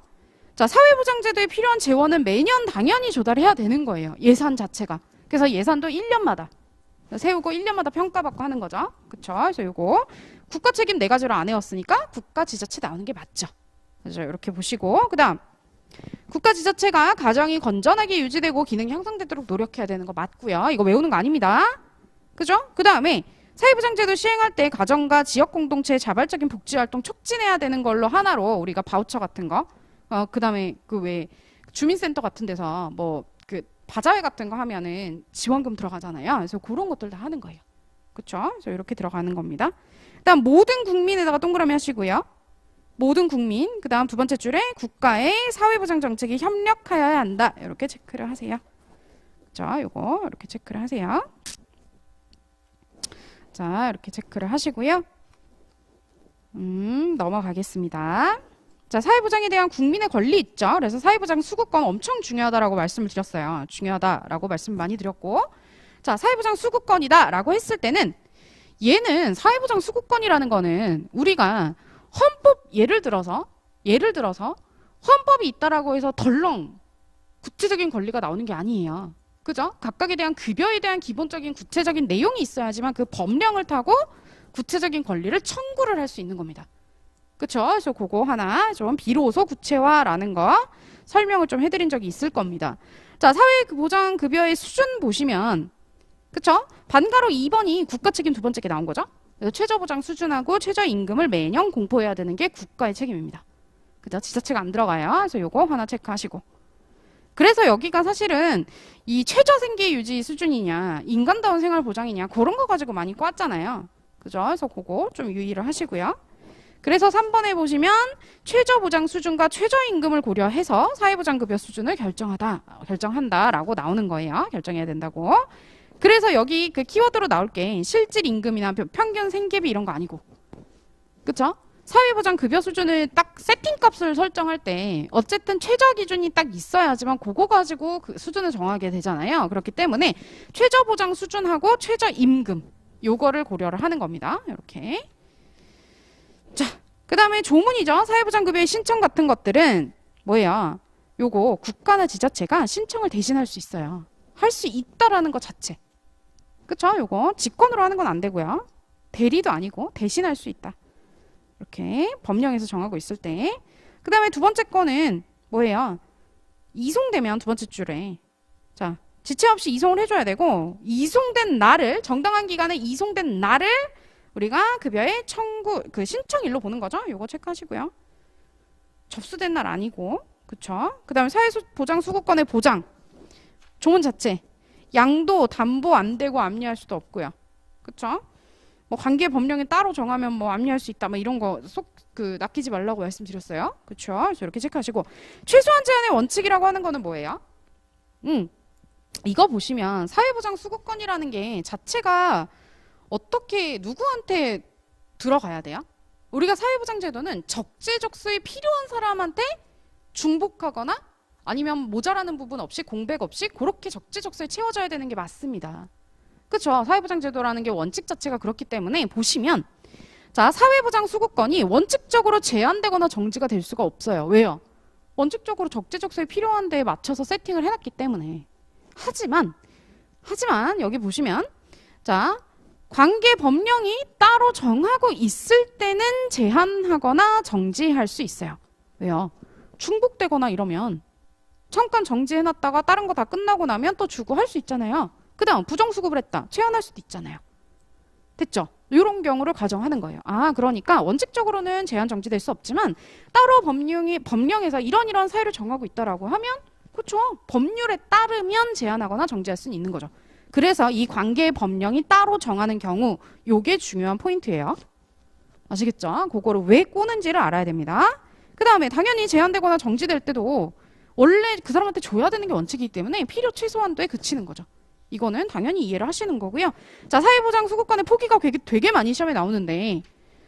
자, 사회보장제도에 필요한 재원은 매년 당연히 조달해야 되는 거예요. 예산 자체가. 그래서 예산도 1년마다 세우고 1년마다 평가받고 하는 거죠. 그쵸? 그래서 요거 국가 책임 4가지로 안 외웠으니까 국가 지자체 나오는 게 맞죠. 그래서 이렇게 보시고 그 다음 국가 지자체가 가정이 건전하게 유지되고 기능 향상되도록 노력해야 되는 거 맞고요. 이거 외우는 거 아닙니다. 그죠? 그 다음에 사회보장제도 시행할 때 가정과 지역 공동체의 자발적인 복지활동 촉진해야 되는 걸로 하나로 우리가 바우처 같은 거 그 다음에 그 왜 주민센터 같은 데서 뭐 그 바자회 같은 거 하면은 지원금 들어가잖아요. 그래서 그런 것들 다 하는 거예요. 그쵸? 그래서 이렇게 들어가는 겁니다. 일단 모든 국민에다가 동그라미 하시고요. 모든 국민. 그 다음 2번째 줄에 국가의 사회보장 정책이 협력하여야 한다. 이렇게 체크를 하세요. 자, 요거 이렇게 체크를 하세요. 자, 이렇게 체크를 하시고요. 넘어가겠습니다. 자, 사회보장에 대한 국민의 권리 있죠. 그래서 사회보장 수급권 엄청 중요하다라고 말씀을 드렸어요. 중요하다라고 말씀 많이 드렸고 자, 사회보장 수급권이다라고 했을 때는 얘는 사회보장 수급권이라는 거는 우리가 헌법 예를 들어서 헌법이 있다라고 해서 덜렁 구체적인 권리가 나오는 게 아니에요. 그죠? 각각에 대한 급여에 대한 기본적인 구체적인 내용이 있어야지만 그 법령을 타고 구체적인 권리를 청구를 할 수 있는 겁니다. 그쵸? 그래서 그거 하나 좀 비로소 구체화라는 거 설명을 좀 해드린 적이 있을 겁니다. 자, 사회보장급여의 수준 보시면 그쵸? 반가로 2번이 국가 책임 두 번째 게 나온 거죠? 그래서 최저보장 수준하고 최저임금을 매년 공포해야 되는 게 국가의 책임입니다. 그죠? 지자체가 안 들어가요. 그래서 요거 하나 체크하시고. 그래서 여기가 사실은 이 최저생계 유지 수준이냐 인간다운 생활 보장이냐 그런 거 가지고 많이 꽈잖아요. 그죠? 그래서 그거 좀 유의를 하시고요. 그래서 3번에 보시면 최저보장 수준과 최저임금을 고려해서 사회보장급여 수준을 결정한다라고 나오는 거예요. 결정해야 된다고. 그래서 여기 그 키워드로 나올 게 실질 임금이나 평균 생계비 이런 거 아니고. 그쵸? 사회보장급여 수준을 딱 세팅값을 설정할 때 어쨌든 최저 기준이 딱 있어야지만 그거 가지고 그 수준을 정하게 되잖아요. 그렇기 때문에 최저보장 수준하고 최저임금 요거를 고려를 하는 겁니다. 이렇게. 자, 그 다음에 조문이죠. 사회보장급여의 신청 같은 것들은 뭐예요? 요거 국가나 지자체가 신청을 대신할 수 있어요. 할 수 있다라는 것 자체. 그쵸? 요거 직권으로 하는 건 안 되고요. 대리도 아니고 대신할 수 있다. 이렇게 법령에서 정하고 있을 때. 그 다음에 두 번째 거는 뭐예요? 이송되면 두 번째 줄에 자 지체 없이 이송을 해줘야 되고 이송된 날을 정당한 기간에 이송된 날을 우리가 급여의 청구 그 신청일로 보는 거죠. 요거 체크하시고요. 접수된 날 아니고 그쵸? 그 다음에 사회보장 수급권의 보장 조문 자체 양도 담보 안 되고 압류할 수도 없고요. 그쵸? 뭐 관계 법령에 따로 정하면 뭐 압류할 수 있다 뭐 이런 거 속 그 낚이지 말라고 말씀드렸어요. 그쵸? 그래서 이렇게 체크하시고 최소한 제한의 원칙이라고 하는 거는 뭐예요? 이거 보시면 사회보장 수급권이라는 게 자체가 어떻게 누구한테 들어가야 돼요? 우리가 사회보장제도는 적재적소에 필요한 사람한테 중복하거나 아니면 모자라는 부분 없이 공백 없이 그렇게 적재적소에 채워져야 되는 게 맞습니다. 그렇죠? 사회보장제도라는 게 원칙 자체가 그렇기 때문에 보시면 자 사회보장 수급권이 원칙적으로 제한되거나 정지가 될 수가 없어요. 왜요? 원칙적으로 적재적소에 필요한 데에 맞춰서 세팅을 해놨기 때문에 하지만 여기 보시면 자 관계 법령이 따로 정하고 있을 때는 제한하거나 정지할 수 있어요. 왜요? 중복되거나 이러면 잠깐 정지해놨다가 다른 거 다 끝나고 나면 또 주고 할 수 있잖아요. 그 다음 부정수급을 했다. 체한할 수도 있잖아요. 됐죠? 이런 경우를 가정하는 거예요. 아 그러니까 원칙적으로는 제한 정지될 수 없지만 따로 법령에서 이런 사유를 정하고 있다라고 하면 그렇죠. 법률에 따르면 제한하거나 정지할 수는 있는 거죠. 그래서 이 관계 법령이 따로 정하는 경우 요게 중요한 포인트예요. 아시겠죠? 그거를 왜 꼬는지를 알아야 됩니다. 그 다음에 당연히 제한되거나 정지될 때도 원래 그 사람한테 줘야 되는 게 원칙이기 때문에 필요 최소한도에 그치는 거죠. 이거는 당연히 이해를 하시는 거고요. 자, 사회보장 수급권의 포기가 되게 많이 시험에 나오는데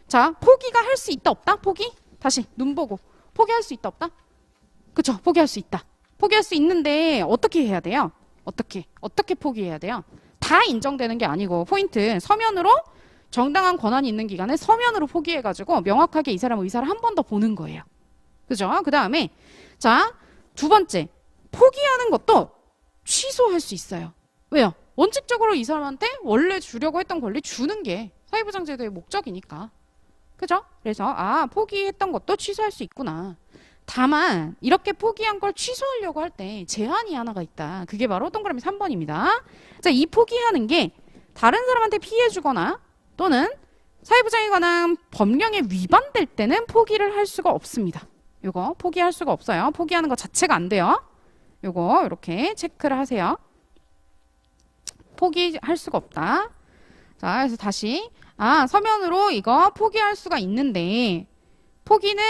자, 포기가 할 수 있다 없다? 포기? 다시 눈 보고 포기할 수 있다 없다? 그쵸? 포기할 수 있다. 포기할 수 있는데 어떻게 해야 돼요? 어떻게 포기해야 돼요? 다 인정되는 게 아니고 포인트 서면으로 정당한 권한이 있는 기간에 서면으로 포기해가지고 명확하게 이 사람 의사를 한 번 더 보는 거예요. 그죠? 그 다음에 자, 두 번째 포기하는 것도 취소할 수 있어요. 왜요? 원칙적으로 이 사람한테 원래 주려고 했던 권리 주는 게 사회보장제도의 목적이니까. 그죠? 그래서 아 포기했던 것도 취소할 수 있구나. 다만 이렇게 포기한 걸 취소하려고 할 때 제한이 하나가 있다. 그게 바로 동그라미 3번입니다. 자, 이 포기하는 게 다른 사람한테 피해 주거나 또는 사회보장에 관한 법령에 위반될 때는 포기를 할 수가 없습니다. 요거 포기할 수가 없어요. 포기하는 것 자체가 안 돼요. 요거 이렇게 체크를 하세요. 포기할 수가 없다. 자, 그래서 다시 서면으로 이거 포기할 수가 있는데 포기는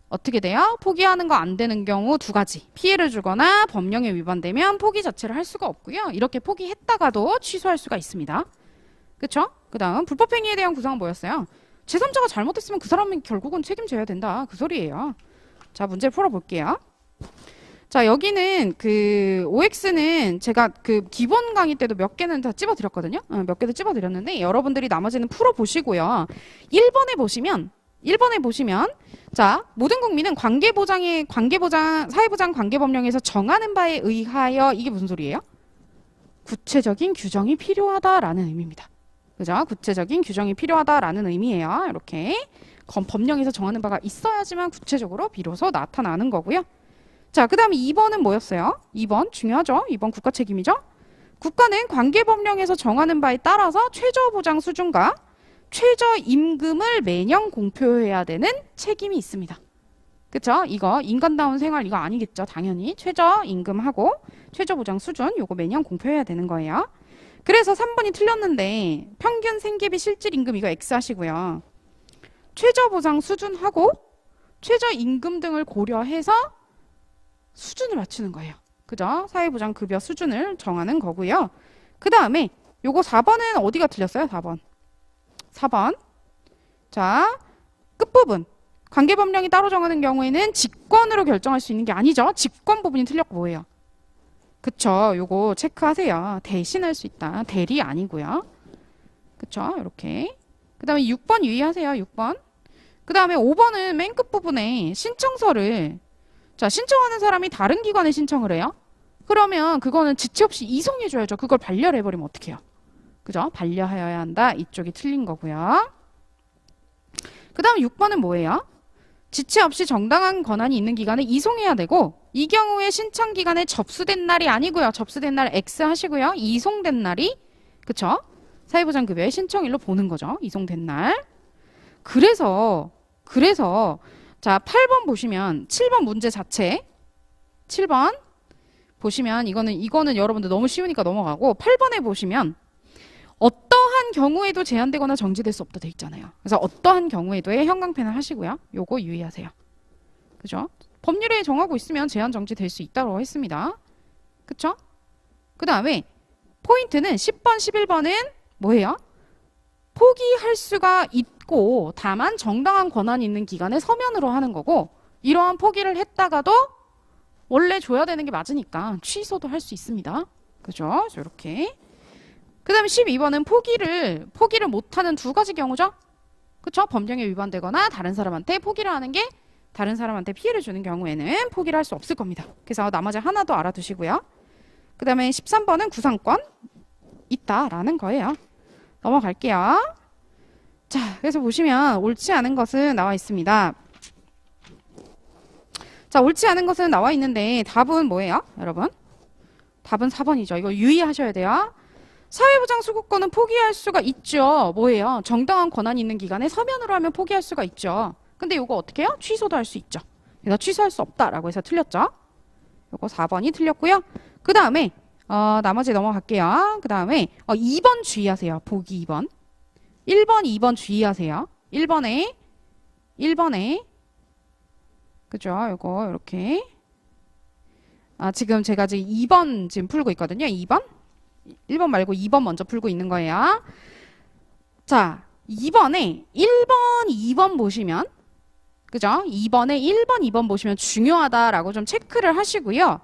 어떻게 돼요? 포기하는 거 안 되는 경우 두 가지. 피해를 주거나 법령에 위반되면 포기 자체를 할 수가 없고요. 이렇게 포기했다가도 취소할 수가 있습니다. 그쵸? 그 다음 불법행위에 대한 구성은 뭐였어요? 제3자가 잘못했으면 그 사람은 결국은 책임져야 된다. 그 소리예요. 자, 문제를 풀어볼게요. 자, 여기는 그 OX는 제가 그 기본 강의 때도 몇 개는 다 찝어드렸거든요. 몇 개도 찝어드렸는데 여러분들이 나머지는 풀어보시고요. 1번에 보시면 자, 모든 국민은 사회보장 관계법령에서 정하는 바에 의하여 이게 무슨 소리예요? 구체적인 규정이 필요하다라는 의미입니다. 그죠? 구체적인 규정이 필요하다라는 의미예요. 이렇게 법령에서 정하는 바가 있어야지만 구체적으로 비로소 나타나는 거고요. 자, 그 다음에 2번은 뭐였어요? 2번 중요하죠. 2번 국가 책임이죠. 국가는 관계법령에서 정하는 바에 따라서 최저보장 수준과 최저임금을 매년 공표해야 되는 책임이 있습니다. 그쵸? 이거 인간다운 생활 이거 아니겠죠. 당연히 최저임금하고 최저보장 수준 요거 매년 공표해야 되는 거예요. 그래서 3번이 틀렸는데 평균 생계비 실질임금 이거 X 하시고요. 최저보장 수준하고 최저임금 등을 고려해서 수준을 맞추는 거예요. 그죠? 사회보장급여 수준을 정하는 거고요. 그 다음에 요거 4번은 어디가 틀렸어요? 4번. 자, 끝부분. 관계법령이 따로 정하는 경우에는 직권으로 결정할 수 있는 게 아니죠. 직권 부분이 틀렸고 뭐예요? 그쵸? 요거 체크하세요. 대신할 수 있다. 대리 아니고요. 그쵸? 이렇게. 그 다음에 6번 유의하세요. 6번. 그 다음에 5번은 맨 끝부분에 신청서를 자, 신청하는 사람이 다른 기관에 신청을 해요. 그러면 그거는 지체 없이 이송해줘야죠. 그걸 반려해버리면 어떡해요? 그죠? 반려하여야 한다. 이쪽이 틀린 거고요. 그 다음 6번은 뭐예요? 지체 없이 정당한 권한이 있는 기관에 이송해야 되고 이 경우에 신청 기간에 접수된 날이 아니고요. 접수된 날 X 하시고요. 이송된 날이 그쵸? 사회보장급여의 신청일로 보는 거죠. 이송된 날. 그래서 자 8번 보시면 7번 문제 자체 7번 보시면 이거는 여러분들 너무 쉬우니까 넘어가고 8번에 보시면 어떠한 경우에도 제한되거나 정지될 수 없다 돼 있잖아요. 그래서 어떠한 경우에도의 형광펜을 하시고요. 요거 유의하세요. 그죠? 법률에 정하고 있으면 제한 정지될 수 있다고 했습니다. 그쵸? 그 다음에 포인트는 10번, 11번은 뭐예요? 포기할 수가 있고 다만 정당한 권한이 있는 기관에 서면으로 하는 거고 이러한 포기를 했다가도 원래 줘야 되는 게 맞으니까 취소도 할 수 있습니다. 그죠? 그래서 이렇게. 그 다음에 12번은 포기를 못하는 두 가지 경우죠. 그쵸? 법령에 위반되거나 다른 사람한테 포기를 하는 게 다른 사람한테 피해를 주는 경우에는 포기를 할 수 없을 겁니다. 그래서 나머지 하나 더 알아두시고요. 그 다음에 13번은 구상권 있다라는 거예요. 넘어갈게요. 자, 그래서 보시면 옳지 않은 것은 나와 있습니다. 자, 옳지 않은 것은 나와 있는데 답은 뭐예요? 여러분? 답은 4번이죠. 이거 유의하셔야 돼요. 사회보장 수급권은 포기할 수가 있죠. 뭐예요? 정당한 권한이 있는 기관에 서면으로 하면 포기할 수가 있죠. 근데 이거 어떻게 해요? 취소도 할 수 있죠. 그래서 취소할 수 없다라고 해서 틀렸죠. 이거 4번이 틀렸고요. 그 다음에 나머지 넘어갈게요. 그 다음에 2번 주의하세요. 보기 2번. 1번, 2번 주의하세요. 1번에 그죠? 이거 이렇게 지금 제가 지금 2번 지금 풀고 있거든요. 2번 말고 2번 먼저 풀고 있는 거예요. 자, 2번에 1번, 2번 보시면 그죠? 2번에 1번, 2번 보시면 중요하다라고 좀 체크를 하시고요.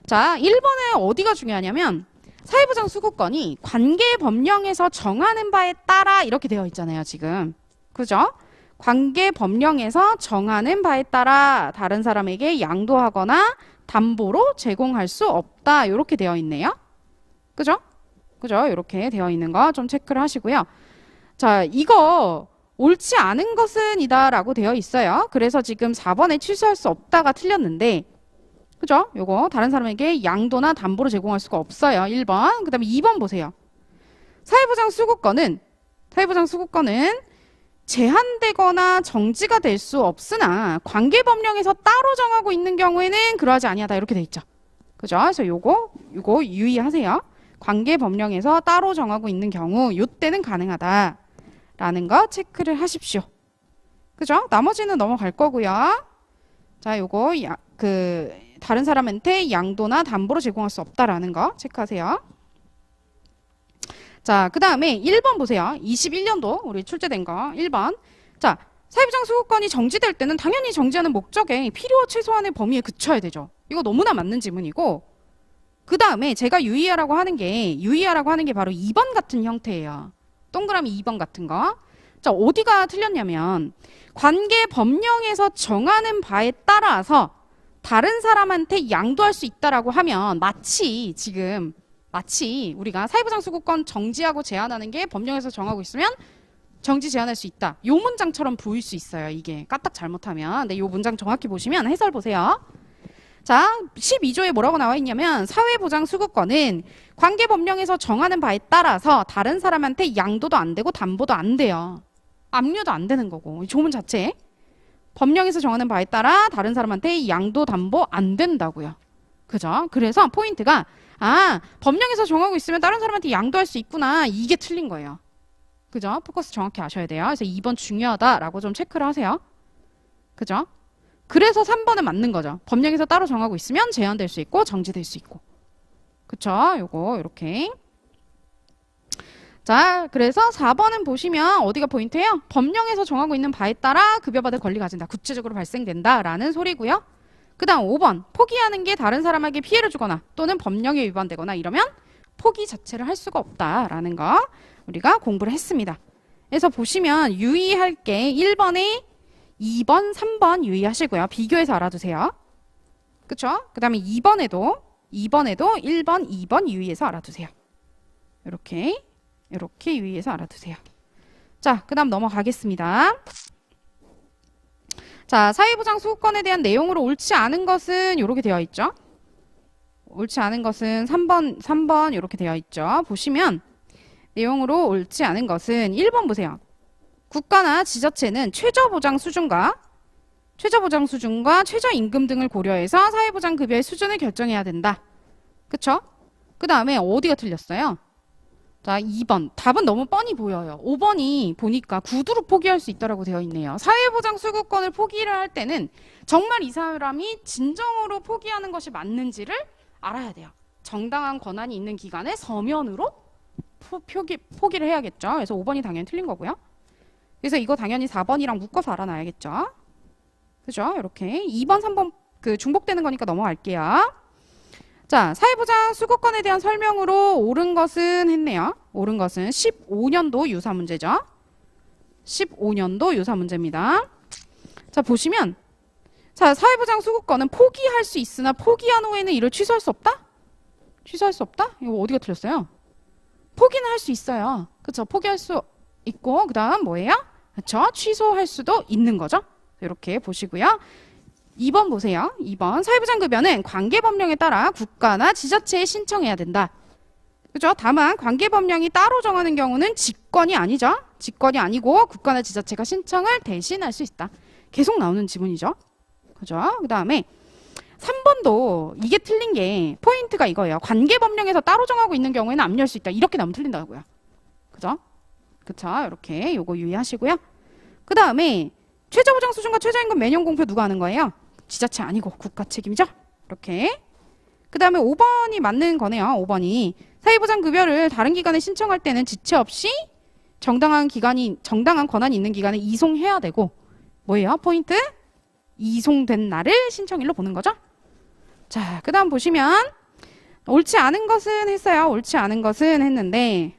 자, 1번에 어디가 중요하냐면 사회보장 수급권이 관계법령에서 정하는 바에 따라 이렇게 되어 있잖아요. 지금. 그죠? 관계법령에서 정하는 바에 따라 다른 사람에게 양도하거나 담보로 제공할 수 없다. 이렇게 되어 있네요. 그죠? 그죠? 이렇게 되어 있는 거 좀 체크를 하시고요. 자, 이거 옳지 않은 것은 이다라고 되어 있어요. 그래서 지금 4번에 취소할 수 없다가 틀렸는데 그죠? 요거 다른 사람에게 양도나 담보로 제공할 수가 없어요. 1번. 그 다음에 2번 보세요. 사회보장 수급권은 제한되거나 정지가 될 수 없으나 관계법령에서 따로 정하고 있는 경우에는 그러하지 아니하다 이렇게 돼 있죠. 그죠? 그래서 요거 유의하세요. 관계법령에서 따로 정하고 있는 경우 요때는 가능하다라는 거 체크를 하십시오. 그죠? 나머지는 넘어갈 거고요. 자, 요거 다른 사람한테 양도나 담보로 제공할 수 없다라는 거 체크하세요. 자, 그 다음에 1번 보세요. 21년도 우리 출제된 거 1번. 자, 사회보장 수급권이 정지될 때는 당연히 정지하는 목적에 필요와 최소한의 범위에 그쳐야 되죠. 이거 너무나 맞는 지문이고 그 다음에 제가 유의하라고 하는 게 바로 2번 같은 형태예요. 동그라미 2번 같은 거. 자, 어디가 틀렸냐면 관계법령에서 정하는 바에 따라서 다른 사람한테 양도할 수 있다라고 하면 마치 우리가 사회보장 수급권 정지하고 제한하는 게 법령에서 정하고 있으면 정지 제한할 수 있다. 요 문장처럼 보일 수 있어요. 이게 까딱 잘못하면. 근데 요 문장 정확히 보시면 해설 보세요. 자, 12조에 뭐라고 나와 있냐면 사회보장수급권은 관계법령에서 정하는 바에 따라서 다른 사람한테 양도도 안 되고 담보도 안 돼요. 압류도 안 되는 거고. 이 조문 자체 법령에서 정하는 바에 따라 다른 사람한테 양도 담보 안 된다고요. 그죠? 그래서 포인트가 법령에서 정하고 있으면 다른 사람한테 양도할 수 있구나. 이게 틀린 거예요. 그죠? 포커스 정확히 아셔야 돼요. 그래서 2번 중요하다라고 좀 체크를 하세요. 그죠? 그래서 3번은 맞는 거죠. 법령에서 따로 정하고 있으면 제한될 수 있고 정지될 수 있고. 그쵸? 요거 이렇게. 자, 그래서 4번은 보시면 어디가 포인트예요? 법령에서 정하고 있는 바에 따라 급여받을 권리 가진다. 구체적으로 발생된다. 라는 소리고요. 그 다음 5번. 포기하는 게 다른 사람에게 피해를 주거나 또는 법령에 위반되거나 이러면 포기 자체를 할 수가 없다라는 거 우리가 공부를 했습니다. 그래서 보시면 유의할 게 1번에 2번, 3번 유의하시고요. 비교해서 알아두세요. 그쵸? 그 다음에 2번에도 1번, 2번 유의해서 알아두세요. 이렇게 유의해서 알아두세요. 자, 그 다음 넘어가겠습니다. 자, 사회보장 수급권에 대한 내용으로 옳지 않은 것은 이렇게 되어 있죠. 옳지 않은 것은 3번 이렇게 되어 있죠. 보시면 내용으로 옳지 않은 것은 1번 보세요. 국가나 지자체는 최저보장 수준과 최저임금 등을 고려해서 사회보장급여의 수준을 결정해야 된다. 그쵸? 그 다음에 어디가 틀렸어요? 자, 2번. 답은 너무 뻔히 보여요. 5번이 보니까 구두로 포기할 수 있다고 되어 있네요. 사회보장 수급권을 포기를 할 때는 정말 이 사람이 진정으로 포기하는 것이 맞는지를 알아야 돼요. 정당한 권한이 있는 기관에 서면으로 포기를 해야겠죠. 그래서 5번이 당연히 틀린 거고요. 그래서 이거 당연히 4번이랑 묶어서 알아놔야겠죠. 그죠? 이렇게 2번, 3번 그 중복되는 거니까 넘어갈게요. 자, 사회보장 수급권에 대한 설명으로 옳은 것은 했네요. 옳은 것은 15년도 유사 문제죠. 15년도 유사 문제입니다. 자, 보시면 자, 사회보장 수급권은 포기할 수 있으나 포기한 후에는 이를 취소할 수 없다? 취소할 수 없다? 이거 어디가 틀렸어요? 포기는 할 수 있어요. 그쵸? 포기할 수 있고 그 다음 뭐예요? 그쵸? 취소할 수도 있는 거죠. 이렇게 보시고요. 2번 보세요. 2번 사회보장급여는 관계법령에 따라 국가나 지자체에 신청해야 된다. 그죠? 다만 관계법령이 따로 정하는 경우는 직권이 아니죠. 직권이 아니고 국가나 지자체가 신청을 대신할 수 있다. 계속 나오는 지문이죠. 그죠? 그 다음에 3번도 이게 틀린 게 포인트가 이거예요. 관계법령에서 따로 정하고 있는 경우에는 압류할 수 있다. 이렇게 나오면 틀린다고요. 그죠? 그쵸? 이렇게 요거 유의하시고요. 그 다음에 최저보장 수준과 최저임금 매년 공표 누가 하는 거예요? 지자체 아니고 국가 책임이죠? 이렇게. 그 다음에 5번이 맞는 거네요. 5번이 사회보장급여를 다른 기관에 신청할 때는 지체 없이 정당한 권한이 있는 기관에 이송해야 되고 뭐예요? 포인트? 이송된 날을 신청일로 보는 거죠? 자, 그 다음 보시면 옳지 않은 것은 했어요. 옳지 않은 것은 했는데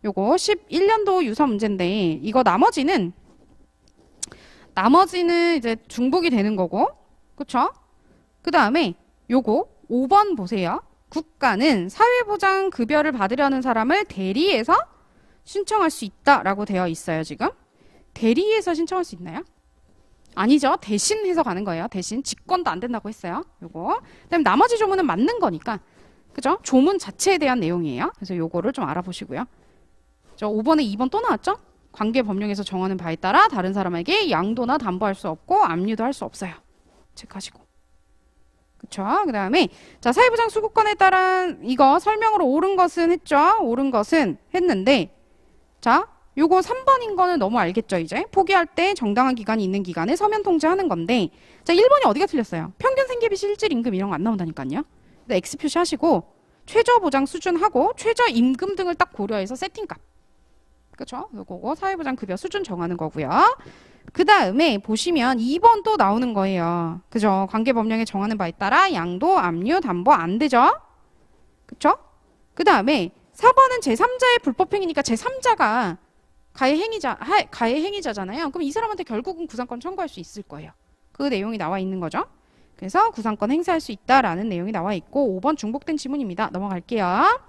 요거 11년도 유사 문제인데 이거 나머지는 이제 중복이 되는 거고 그쵸? 그 다음에 요거 5번 보세요. 국가는 사회보장 급여를 받으려는 사람을 대리해서 신청할 수 있다라고 되어 있어요. 지금 대리해서 신청할 수 있나요? 아니죠. 대신 해서 가는 거예요. 대신 직권도 안 된다고 했어요. 요거. 그다음에 나머지 조문은 맞는 거니까 그죠? 조문 자체에 대한 내용이에요. 그래서 요거를 좀 알아보시고요. 저 5번에 2번 또 나왔죠? 관계 법령에서 정하는 바에 따라 다른 사람에게 양도나 담보할 수 없고 압류도 할 수 없어요. 체크하시고. 그쵸? 그 다음에 자 사회보장 수급권에 따른 이거 설명으로 옳은 것은 했죠? 옳은 것은 했는데 자 요거 3번인 거는 너무 알겠죠 이제? 포기할 때 정당한 기관이 있는 기관에 서면 통지하는 건데 자 1번이 어디가 틀렸어요? 평균 생계비 실질 임금 이런 거 안 나온다니까요. X 표시하시고 최저보장 수준하고 최저임금 등을 딱 고려해서 세팅값 그쵸? 요거 사회보장 급여 수준 정하는 거고요. 그 다음에 보시면 2번 또 나오는 거예요. 그죠? 관계법령에 정하는 바에 따라 양도, 압류, 담보 안 되죠? 그쵸? 그 다음에 4번은 제3자의 불법행위니까 제3자가 가해 행위자잖아요. 그럼 이 사람한테 결국은 구상권 청구할 수 있을 거예요. 그 내용이 나와 있는 거죠. 그래서 구상권 행사할 수 있다라는 내용이 나와 있고 5번 중복된 지문입니다. 넘어갈게요.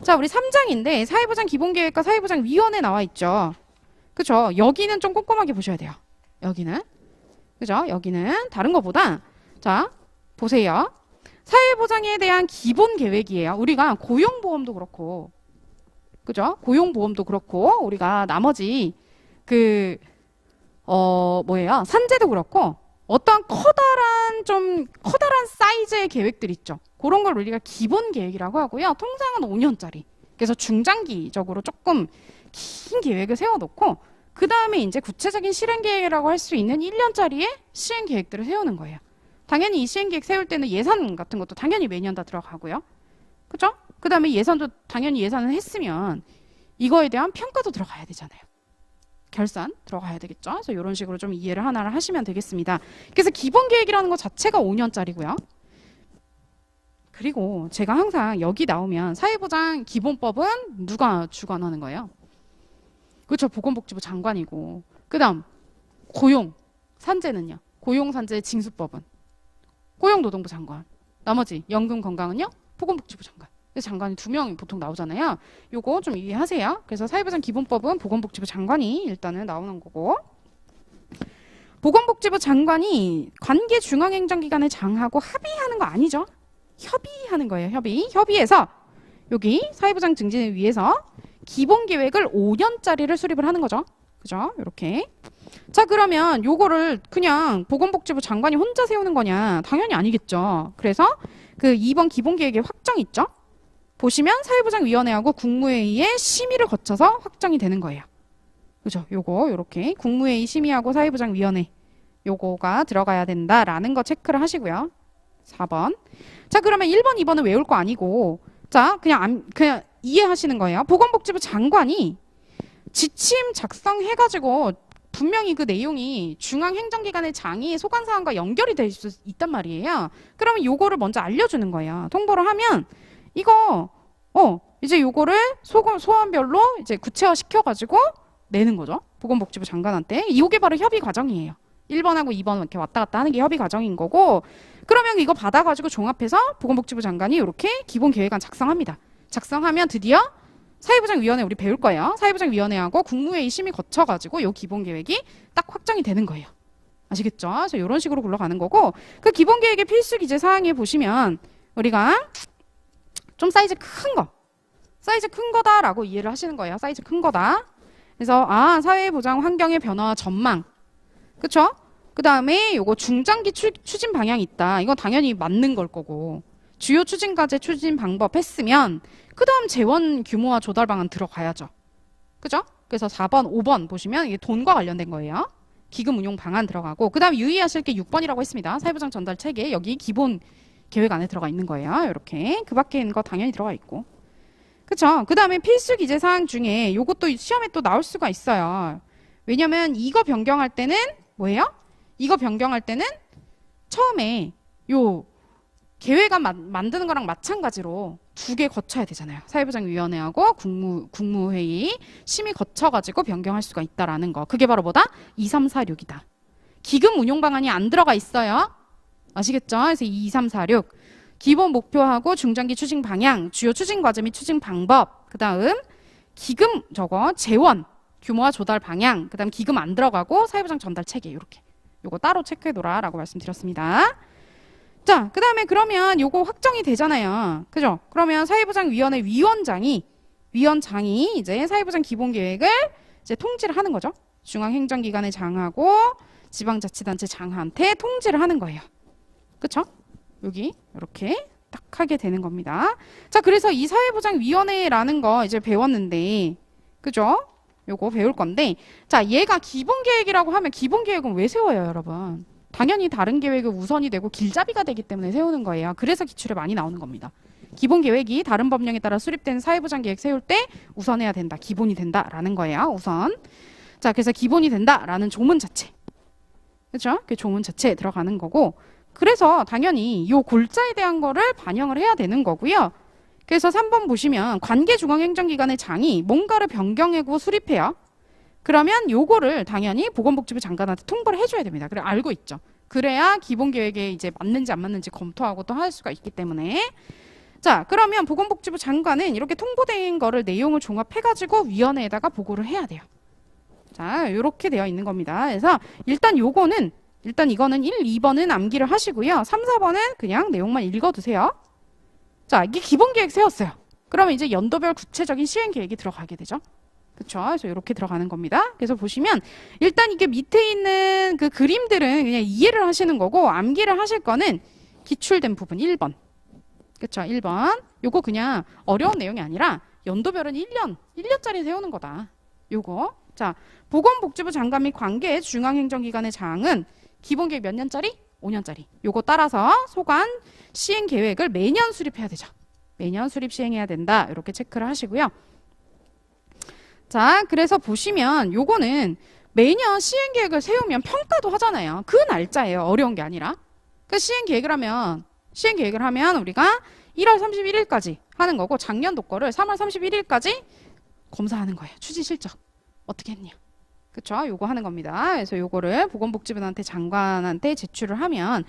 자, 우리 3장인데 사회보장 기본계획과 사회보장위원회 나와 있죠. 그죠? 여기는 좀 꼼꼼하게 보셔야 돼요. 여기는. 그죠? 여기는 다른 것보다 자, 보세요. 사회보장에 대한 기본 계획이에요. 우리가 고용보험도 그렇고, 그죠? 고용보험도 그렇고, 우리가 나머지 뭐예요? 산재도 그렇고, 어떤 커다란 사이즈의 계획들 있죠. 그런 걸 우리가 기본 계획이라고 하고요. 통상은 5년짜리. 그래서 중장기적으로 조금 긴 계획을 세워놓고, 그 다음에 이제 구체적인 실행 계획이라고 할 수 있는 1년짜리의 시행 계획들을 세우는 거예요. 당연히 이 시행 계획 세울 때는 예산 같은 것도 당연히 매년 다 들어가고요. 그죠? 그 다음에 예산도 당연히 예산을 했으면 이거에 대한 평가도 들어가야 되잖아요. 결산 들어가야 되겠죠? 그래서 이런 식으로 좀 이해를 하나를 하시면 되겠습니다. 그래서 기본 계획이라는 것 자체가 5년짜리고요. 그리고 제가 항상 여기 나오면 사회보장 기본법은 누가 주관하는 거예요? 그렇죠. 보건복지부 장관이고. 그 다음 고용, 산재는요? 고용산재 징수법은 고용노동부 장관. 나머지 연금 건강은요? 보건복지부 장관. 그래서 장관이 2명이 보통 나오잖아요. 요거 좀 이해하세요. 그래서 사회보장 기본법은 보건복지부 장관이 일단은 나오는 거고, 보건복지부 장관이 관계 중앙행정기관을 장하고 합의하는 거 아니죠? 협의하는 거예요. 협의해서 여기 사회보장 증진을 위해서 기본 계획을 5년짜리를 수립을 하는 거죠. 그죠? 이렇게. 자, 그러면 요거를 그냥 보건복지부 장관이 혼자 세우는 거냐? 당연히 아니겠죠. 그래서 그 2번 기본 계획의 확정 있죠? 보시면 사회보장위원회하고 국무회의의 심의를 거쳐서 확정이 되는 거예요. 그죠? 요거 요렇게 국무회의 심의하고 사회보장위원회 요거가 들어가야 된다라는 거 체크를 하시고요. 4번. 자, 그러면 1번, 2번은 외울 거 아니고, 자, 그냥 이해하시는 거예요. 보건복지부 장관이 지침 작성해가지고 분명히 그 내용이 중앙행정기관의 장이 소관사항과 연결이 될 수 있단 말이에요. 그러면 요거를 먼저 알려주는 거예요. 통보를 하면 이거 이제 요거를 소원별로 이제 구체화 시켜가지고 내는 거죠. 보건복지부 장관한테. 이게 바로 협의 과정이에요. 1번하고 2번 이렇게 왔다 갔다 하는 게 협의 과정인 거고, 그러면 이거 받아가지고 종합해서 보건복지부 장관이 이렇게 기본 계획안 작성합니다. 작성하면 드디어 사회보장위원회 우리 배울 거예요. 사회보장위원회하고 국무회의 심의 거쳐가지고 요 기본 계획이 딱 확정이 되는 거예요. 아시겠죠? 그래서 이런 식으로 굴러가는 거고, 그 기본 계획의 필수 기재 사항에 보시면 우리가 좀 사이즈 큰 거다라고 이해를 하시는 거예요. 사이즈 큰 거다. 그래서 사회보장 환경의 변화 전망, 그쵸? 그 다음에 요거 중장기 추진 방향이 있다. 이건 당연히 맞는 걸 거고, 주요 추진 과제 추진 방법 했으면 그 다음 재원 규모와 조달 방안 들어가야죠. 그죠? 그래서 4번, 5번 보시면 이게 돈과 관련된 거예요. 기금 운용 방안 들어가고, 그 다음 유의하실 게 6번이라고 했습니다. 사회보장 전달 체계, 여기 기본 계획 안에 들어가 있는 거예요. 이렇게 그 밖에 있는 거 당연히 들어가 있고, 그쵸? 그 다음에 필수 기재 사항 중에 요것도 시험에 또 나올 수가 있어요. 왜냐면 이거 변경할 때는 뭐예요? 이거 변경할 때는 처음에 요 계획안 만드는 거랑 마찬가지로 2개 거쳐야 되잖아요. 사회보장위원회하고 국무회의 심의 거쳐가지고 변경할 수가 있다라는 거. 그게 바로 뭐다? 2, 3, 4, 6이다. 기금 운용 방안이 안 들어가 있어요. 아시겠죠? 그래서 2, 3, 4, 6. 기본 목표하고 중장기 추진 방향, 주요 추진 과제 및 추진 방법, 그 다음 기금 재원, 규모와 조달 방향, 그 다음 기금 안 들어가고 사회보장 전달 체계, 이렇게. 요거 따로 체크해둬라 라고 말씀드렸습니다. 자, 그 다음에 그러면 요거 확정이 되잖아요. 그죠? 그러면 사회보장위원회 위원장이 이제 사회보장 기본계획을 이제 통지를 하는 거죠. 중앙행정기관의 장하고 지방자치단체 장한테 통지를 하는 거예요. 그쵸? 여기 이렇게 딱 하게 되는 겁니다. 자, 그래서 이 사회보장위원회라는 거 이제 배웠는데, 그죠? 요거 배울 건데, 자, 얘가 기본계획이라고 하면 기본계획은 왜 세워요, 여러분? 당연히 다른 계획은 우선이 되고 길잡이가 되기 때문에 세우는 거예요. 그래서 기출에 많이 나오는 겁니다. 기본계획이 다른 법령에 따라 수립된 사회보장 계획 세울 때 우선해야 된다, 기본이 된다라는 거예요. 우선. 자, 그래서 기본이 된다라는 조문 자체, 그렇죠? 그 조문 자체에 들어가는 거고, 그래서 당연히 요 골자에 대한 거를 반영을 해야 되는 거고요. 그래서 3번 보시면 관계중앙행정기관의 장이 뭔가를 변경하고 수립해요. 그러면 요거를 당연히 보건복지부 장관한테 통보를 해줘야 됩니다. 그래, 알고 있죠. 그래야 기본계획에 이제 맞는지 안 맞는지 검토하고 또 할 수가 있기 때문에. 자, 그러면 보건복지부 장관은 이렇게 통보된 거를 내용을 종합해가지고 위원회에다가 보고를 해야 돼요. 자, 요렇게 되어 있는 겁니다. 그래서 일단 이거는 1, 2번은 암기를 하시고요. 3, 4번은 그냥 내용만 읽어두세요. 자, 이게 기본 계획 세웠어요. 그러면 이제 연도별 구체적인 시행 계획이 들어가게 되죠. 그쵸? 그래서 이렇게 들어가는 겁니다. 그래서 보시면 일단 이게 밑에 있는 그 그림들은 그냥 이해를 하시는 거고 암기를 하실 거는 기출된 부분 1번. 그쵸? 1번. 요거 그냥 어려운 내용이 아니라 연도별은 1년짜리 세우는 거다. 요거. 자, 보건복지부 장관 및 관계 중앙행정기관의 장은 기본 계획 몇 년짜리? 5년짜리. 요거 따라서 소관 시행 계획을 매년 수립해야 되죠. 매년 수립 시행해야 된다. 이렇게 체크를 하시고요. 자, 그래서 보시면 요거는 매년 시행 계획을 세우면 평가도 하잖아요. 그 날짜예요. 어려운 게 아니라. 그 시행 계획을 하면 우리가 1월 31일까지 하는 거고 작년도 거를 3월 31일까지 검사하는 거예요. 추진 실적. 어떻게 했냐. 그쵸? 요거 하는 겁니다. 그래서 요거를 보건복지부한테 장관한테 제출을 하면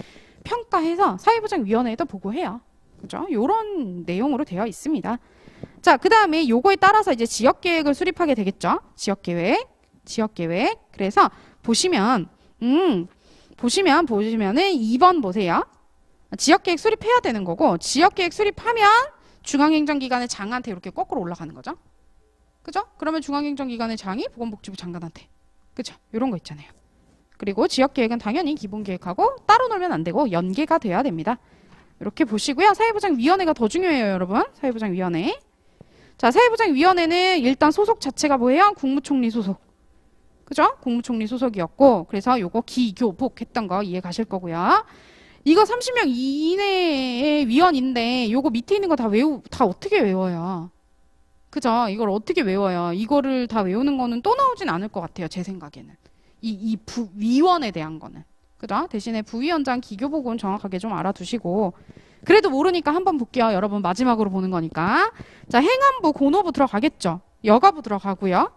평가해서 사회보장위원회에도 보고해요. 그죠? 요런 내용으로 되어 있습니다. 자, 그 다음에 요거에 따라서 이제 지역계획을 수립하게 되겠죠? 지역계획. 그래서 보시면은 2번 보세요. 지역계획 수립해야 되는 거고, 지역계획 수립하면 중앙행정기관의 장한테 이렇게 거꾸로 올라가는 거죠. 그죠? 그러면 중앙행정기관의 장이 보건복지부 장관한테. 그죠? 요런 거 있잖아요. 그리고 지역계획은 당연히 기본계획하고 따로 놀면 안 되고 연계가 돼야 됩니다. 이렇게 보시고요. 사회보장위원회가 더 중요해요, 여러분. 사회보장위원회. 자, 사회보장위원회는 일단 소속 자체가 뭐예요? 국무총리 소속. 그죠? 국무총리 소속이었고, 그래서 요거 기교복 했던 거 이해 가실 거고요. 이거 30명 이내의 위원인데 요거 밑에 있는 거 다 어떻게 외워요? 그죠? 이걸 어떻게 외워요? 이거를 다 외우는 거는 또 나오진 않을 것 같아요. 제 생각에는. 위원에 대한 거는. 그죠? 대신에 부위원장 기교복은 정확하게 좀 알아두시고. 그래도 모르니까 한번 볼게요. 여러분 마지막으로 보는 거니까. 자, 행안부, 고노부 들어가겠죠? 여가부 들어가고요.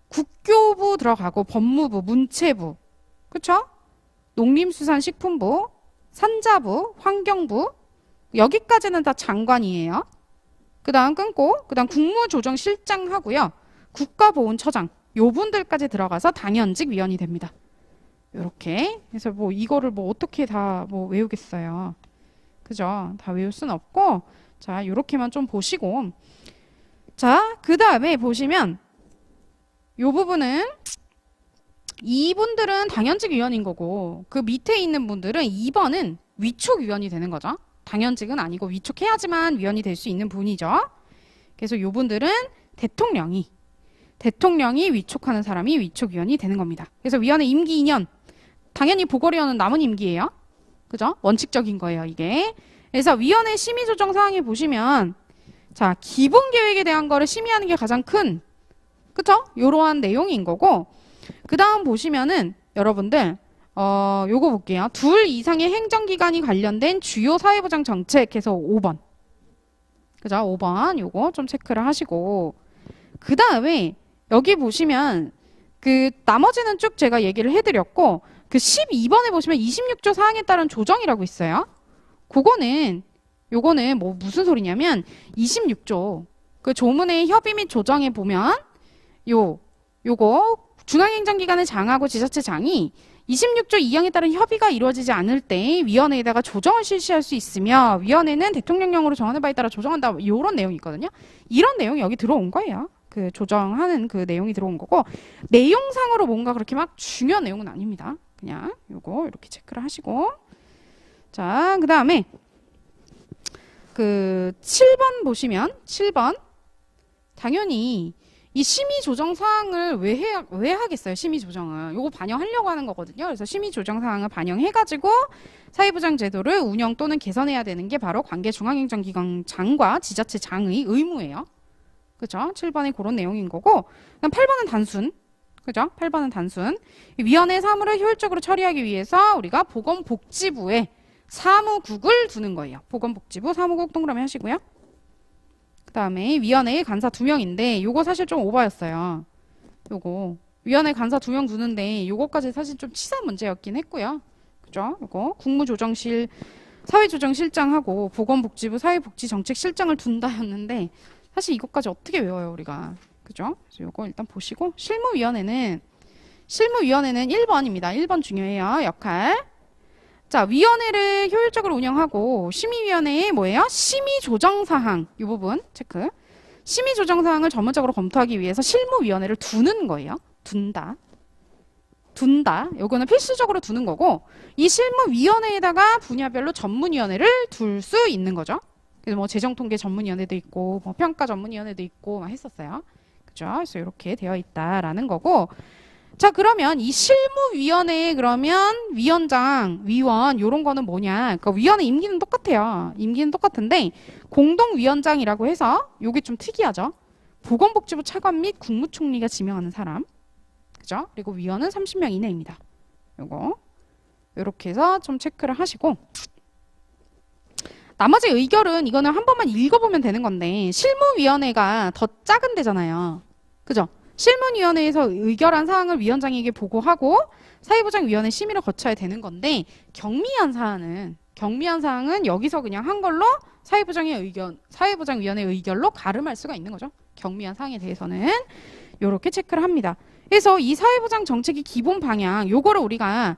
국교부 들어가고 법무부, 문체부. 그쵸? 농림수산식품부, 산자부, 환경부. 여기까지는 다 장관이에요. 그 다음 끊고, 그 다음 국무조정실장 하고요. 국가보훈처장. 요 분들까지 들어가서 당연직 위원이 됩니다. 요렇게. 그래서 뭐 이거를 뭐 어떻게 다 뭐 외우겠어요. 그죠? 다 외울 순 없고. 자, 요렇게만 좀 보시고. 자, 그 다음에 보시면 요 부분은 이분들은 당연직 위원인 거고 그 밑에 있는 분들은 2번은 위촉 위원이 되는 거죠. 당연직은 아니고 위촉해야지만 위원이 될 수 있는 분이죠. 그래서 요 분들은 대통령이 위촉하는 사람이 위촉위원이 되는 겁니다. 그래서 위원회 임기 2년. 당연히 보궐위원은 남은 임기예요. 그죠? 원칙적인 거예요, 이게. 그래서 위원회 심의 조정 사항에 보시면 자, 기본 계획에 대한 거를 심의하는 게 가장 큰 그쵸? 요러한 내용인 거고 그 다음 보시면은 여러분들 요거 볼게요. 2 이상의 행정기관이 관련된 주요 사회보장 정책에서 5번. 그죠? 5번 요거 좀 체크를 하시고 그 다음에 여기 보시면 그 나머지는 쭉 제가 얘기를 해드렸고 그 12번에 보시면 26조 사항에 따른 조정이라고 있어요. 요거는 뭐 무슨 소리냐면 26조 그 조문의 협의 및 조정에 보면 요거 중앙행정기관의 장하고 지자체장이 26조 2항에 따른 협의가 이루어지지 않을 때 위원회에다가 조정을 실시할 수 있으며 위원회는 대통령령으로 정하는 바에 따라 조정한다. 이런 내용이 있거든요. 이런 내용이 여기 들어온 거예요. 그 조정하는 그 내용이 들어온 거고 내용상으로 뭔가 그렇게 막 중요한 내용은 아닙니다. 그냥 요거 이렇게 체크를 하시고 자, 그 다음에 그 7번 보시면 7번 당연히 이 심의 조정 사항을 왜 하겠어요? 심의 조정을. 요거 반영하려고 하는 거거든요. 그래서 심의 조정 사항을 반영해가지고 사회보장 제도를 운영 또는 개선해야 되는 게 바로 관계 중앙행정기관 장과 지자체 장의 의무예요. 그죠? 7번이 그런 내용인 거고 그다음 8번은 단순. 그죠? 8번은 단순. 위원회 사무를 효율적으로 처리하기 위해서 우리가 보건복지부에 사무국을 두는 거예요. 보건복지부 사무국 동그라미 하시고요. 그 다음에 위원회에 간사 2명인데 요거 사실 좀 오버였어요. 요거 위원회 간사 2명 두는데 요거까지 사실 좀 치사 문제였긴 했고요. 그죠? 요거 국무조정실 사회조정실장하고 보건복지부 사회복지정책실장을 둔다였는데 사실 이것까지 어떻게 외워요 우리가. 그죠? 그래서 요거 일단 보시고 실무위원회는 1번입니다. 1번 중요해요. 역할. 자, 위원회를 효율적으로 운영하고 심의위원회의 뭐예요? 심의조정사항 이 부분 체크. 심의조정사항을 전문적으로 검토하기 위해서 실무위원회를 두는 거예요. 둔다. 요거는 필수적으로 두는 거고 이 실무위원회에다가 분야별로 전문위원회를 둘 수 있는 거죠. 그래서 뭐 재정통계 전문위원회도 있고 뭐 평가 전문위원회도 있고 막 했었어요. 그죠? 그래서 이렇게 되어 있다라는 거고 자 그러면 이 실무위원회에 그러면 위원장, 위원 요런 거는 뭐냐 그러니까 위원회 임기는 똑같아요. 임기는 똑같은데 공동위원장이라고 해서 요게 좀 특이하죠. 보건복지부 차관 및 국무총리가 지명하는 사람 그죠? 그리고 위원은 30명 이내입니다. 요거 요렇게 해서 좀 체크를 하시고 나머지 의결은 이거는 한 번만 읽어보면 되는 건데 실무위원회가 더 작은 데잖아요. 그죠? 실무위원회에서 의결한 사항을 위원장에게 보고하고 사회보장위원회 심의를 거쳐야 되는 건데 경미한 사항은 여기서 그냥 한 걸로 사회보장위원회 의결로 가름할 수가 있는 거죠. 경미한 사항에 대해서는 이렇게 체크를 합니다. 그래서 이 사회보장 정책의 기본 방향 요거를 우리가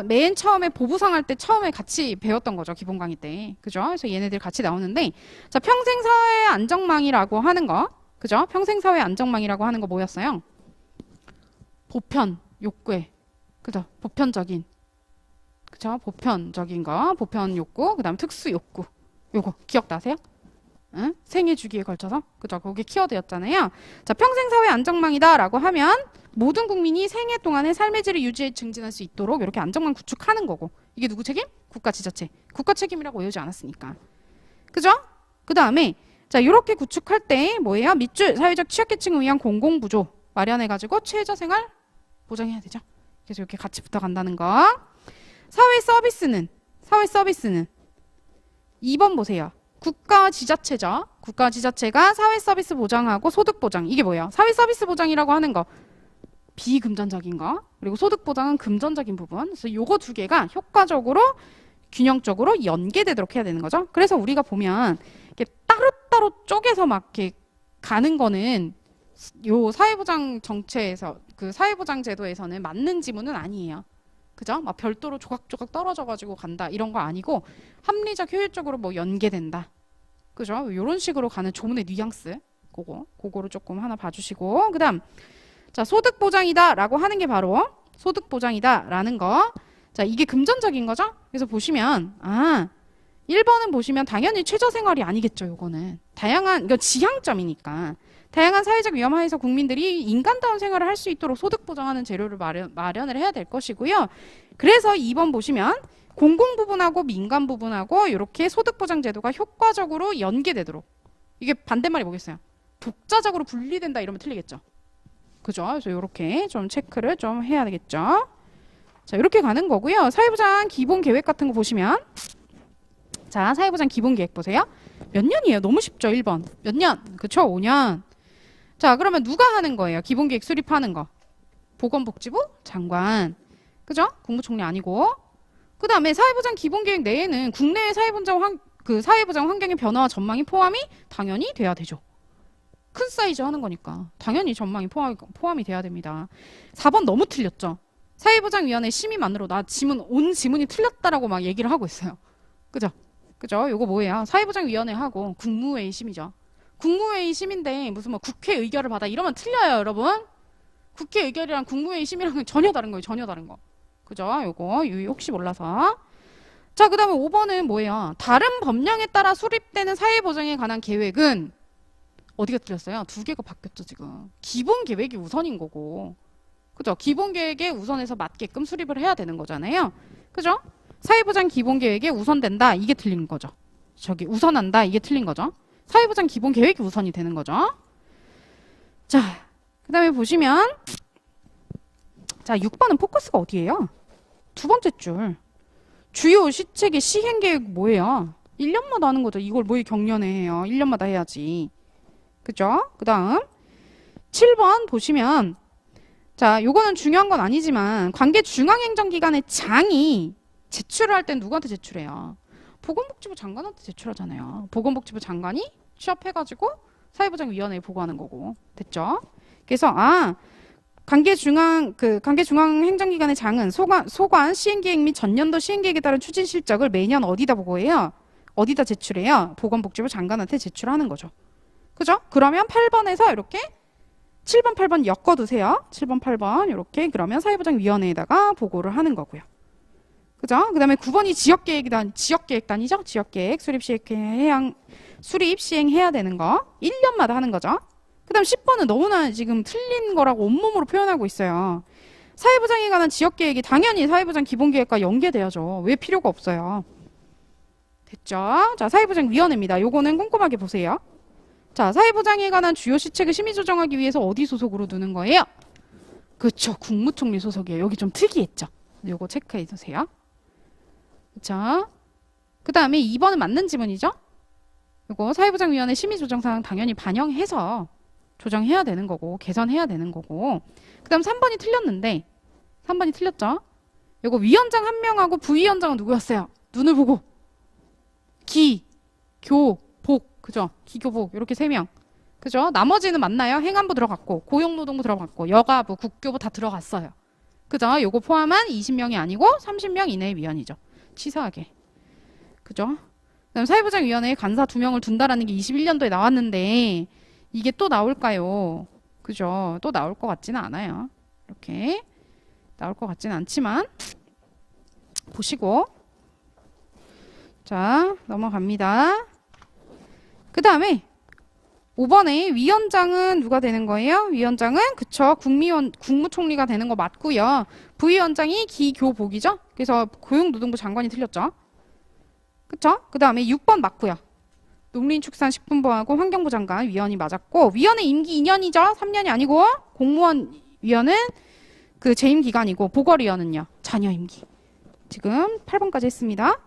맨 처음에 보부상 할 때 처음에 같이 배웠던 거죠. 기본 강의 때. 그죠? 그래서 얘네들 같이 나오는데 자, 평생사회 안정망이라고 하는 거 그죠? 평생사회 안정망이라고 하는 거 뭐였어요? 보편, 욕구에. 그죠? 보편적인. 그죠? 보편적인 거. 보편 욕구. 그 다음 특수 욕구. 요거 기억나세요? 응? 생애 주기에 걸쳐서. 그죠? 그게 키워드였잖아요. 자, 평생사회 안정망이다 라고 하면 모든 국민이 생애 동안의 삶의 질을 유지해 증진할 수 있도록 이렇게 안정망 구축하는 거고. 이게 누구 책임? 국가 지자체. 국가 책임이라고 외우지 않았으니까. 그죠? 그 다음에 자, 이렇게 구축할 때 뭐예요? 밑줄 사회적 취약계층을 위한 공공구조 마련해가지고 최저생활 보장해야 되죠. 그래서 이렇게 같이 붙어간다는 거. 사회 서비스는 2번 보세요. 국가 지자체죠. 국가 지자체가 사회 서비스 보장하고 소득 보장. 이게 뭐예요? 사회 서비스 보장이라고 하는 거 비금전적인 거 그리고 소득 보장은 금전적인 부분. 그래서 요거 두 개가 효과적으로 균형적으로 연계되도록 해야 되는 거죠. 그래서 우리가 보면 이렇게 따로따로 쪼개서 막 이렇게 가는 거는 요 사회보장 정체에서 그 사회보장 제도에서는 맞는 지문은 아니에요. 그죠? 막 별도로 조각조각 떨어져 가지고 간다 이런 거 아니고 합리적 효율적으로 뭐 연계된다. 그죠? 요런 식으로 가는 조문의 뉘앙스 그거를 조금 하나 봐주시고 그다음 자 소득 보장이다라고 하는 게 바로 소득 보장이다라는 거. 자 이게 금전적인 거죠? 그래서 보시면 1번은 보시면 당연히 최저생활이 아니겠죠. 요거는 이거 지향점이니까 다양한 사회적 위험 하에서 국민들이 인간다운 생활을 할 수 있도록 소득 보장하는 재료를 마련을 해야 될 것이고요. 그래서 2번 보시면 공공 부분하고 민간 부분하고 이렇게 소득 보장 제도가 효과적으로 연계되도록 이게 반대말이 뭐겠어요? 독자적으로 분리된다 이러면 틀리겠죠. 그죠? 그래서 이렇게 좀 체크를 좀 해야 되겠죠. 자, 이렇게 가는 거고요. 사회보장 기본 계획 같은 거 보시면 자, 사회보장 기본 계획 보세요. 몇 년이에요? 너무 쉽죠, 1번. 몇 년? 그쵸, 5년. 자, 그러면 누가 하는 거예요? 기본 계획 수립하는 거. 보건복지부 장관. 그죠? 국무총리 아니고. 그 다음에 사회보장 기본 계획 내에는 국내의 사회보장 환경의 변화와 전망이 포함이 당연히 돼야 되죠. 큰 사이즈 하는 거니까. 당연히 전망이 포함이 돼야 됩니다. 4번 너무 틀렸죠? 사회보장위원회 심의만으로 온 지문이 틀렸다라고 막 얘기를 하고 있어요. 그죠? 그죠? 요거 뭐예요? 사회보장위원회하고 국무회의 심의죠. 국무회의 심인데 무슨 뭐 국회 의결을 받아 이러면 틀려요, 여러분. 국회 의결이랑 국무회의 심의랑은 전혀 다른 거예요. 전혀 다른 거. 그죠? 요거 혹시 몰라서. 자, 그 다음에 5번은 뭐예요? 다른 법령에 따라 수립되는 사회보장에 관한 계획은 어디가 틀렸어요? 두 개가 바뀌었죠, 지금. 기본 계획이 우선인 거고. 그죠? 기본 계획에 우선해서 맞게끔 수립을 해야 되는 거잖아요. 그죠? 사회보장 기본 계획에 우선된다. 이게 틀린 거죠. 우선한다. 이게 틀린 거죠. 사회보장 기본 계획이 우선이 되는 거죠. 자, 그 다음에 보시면 자, 6번은 포커스가 어디예요? 두 번째 줄. 주요 시책의 시행계획 뭐예요? 1년마다 하는 거죠. 이걸 뭐에 경련해 해요. 1년마다 해야지. 그죠? 그 다음 7번 보시면 자, 요거는 중요한 건 아니지만 관계 중앙행정기관의 장이 제출을 할 땐 누구한테 제출해요? 보건복지부 장관한테 제출하잖아요. 보건복지부 장관이 취합해가지고 사회보장위원회에 보고하는 거고. 됐죠? 그래서 관계중앙행정기관의 장은 소관 시행계획 및 전년도 시행계획에 따른 추진 실적을 매년 어디다 보고해요? 어디다 제출해요? 보건복지부 장관한테 제출하는 거죠. 그죠? 그러면 8번에서 이렇게 7번, 8번 엮어두세요. 7번, 8번 이렇게 그러면 사회보장위원회에다가 보고를 하는 거고요. 그죠? 그 다음에 9번이 지역계획단이죠? 지역계획 수립 시행해야 되는 거 1년마다 하는 거죠. 그 다음 10번은 너무나 지금 틀린 거라고 온몸으로 표현하고 있어요. 사회보장에 관한 지역계획이 당연히 사회보장 기본계획과 연계돼야죠. 왜 필요가 없어요. 됐죠? 자, 사회보장위원회입니다. 요거는 꼼꼼하게 보세요. 자, 사회보장에 관한 주요 시책을 심의 조정하기 위해서 어디 소속으로 두는 거예요? 그쵸, 국무총리 소속이에요. 여기 좀 특이했죠? 요거 체크해 주세요. 그쵸? 그 다음에 2번은 맞는 지문이죠? 요거 사회보장위원회 심의조정사항 당연히 반영해서 조정해야 되는 거고 개선해야 되는 거고 그 다음 3번이 틀렸는데 3번이 틀렸죠? 요거 위원장 1명하고 부위원장은 누구였어요? 눈을 보고 기, 교, 복 그죠? 기교복 이렇게 3명 그죠? 나머지는 맞나요? 행안부 들어갔고 고용노동부 들어갔고 여가부, 국교부 다 들어갔어요. 그죠? 요거 포함한 20명이 아니고 30명 이내의 위원이죠. 치사하게. 그죠? 그다음 사회보장위원회에 간사 2명을 둔다라는 게 21년도에 나왔는데 이게 또 나올까요? 그죠? 또 나올 것 같지는 않아요. 이렇게 나올 것 같지는 않지만 보시고 자 넘어갑니다. 그 다음에 5번에 위원장은 누가 되는 거예요? 위원장은 그쵸 국무총리가 되는 거 맞고요. 부위원장이 기교복이죠. 그래서 고용노동부 장관이 틀렸죠. 그쵸? 그 다음에 6번 맞고요. 농林축산식품부하고 환경부 장관 위원이 맞았고 위원의 임기 2년이죠. 3년이 아니고 공무원 위원은 그 재임 기간이고 보궐위원은요. 자녀 임기. 지금 8번까지 했습니다.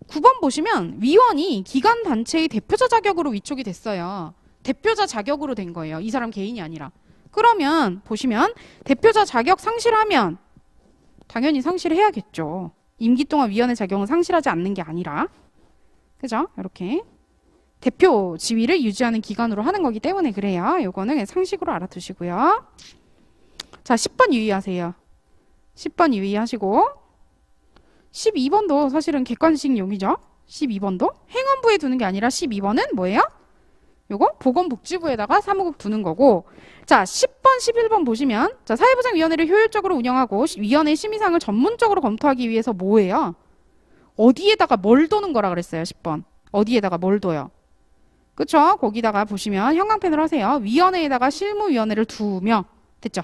9번 보시면 위원이 기관 단체의 대표자 자격으로 위촉이 됐어요. 대표자 자격으로 된 거예요. 이 사람 개인이 아니라. 그러면 보시면 대표자 자격 상실하면 당연히 상실해야겠죠. 임기 동안 위원회 자격은 상실하지 않는 게 아니라 그죠? 이렇게 대표 지위를 유지하는 기관으로 하는 거기 때문에 그래요. 요거는 상식으로 알아두시고요. 자, 10번 유의하세요. 10번 유의하시고 12번도 사실은 객관식용이죠. 12번도 행안부에 두는 게 아니라 12번은 뭐예요? 요거 보건복지부에다가 사무국 두는 거고 자 10번 11번 보시면 자 사회보장위원회를 효율적으로 운영하고 위원회 심의사항을 전문적으로 검토하기 위해서 뭐예요? 어디에다가 뭘 도는 거라 그랬어요. 10번 어디에다가 뭘 둬요? 그쵸? 거기다가 보시면 형광펜으로 하세요. 위원회에다가 실무위원회를 두며 됐죠?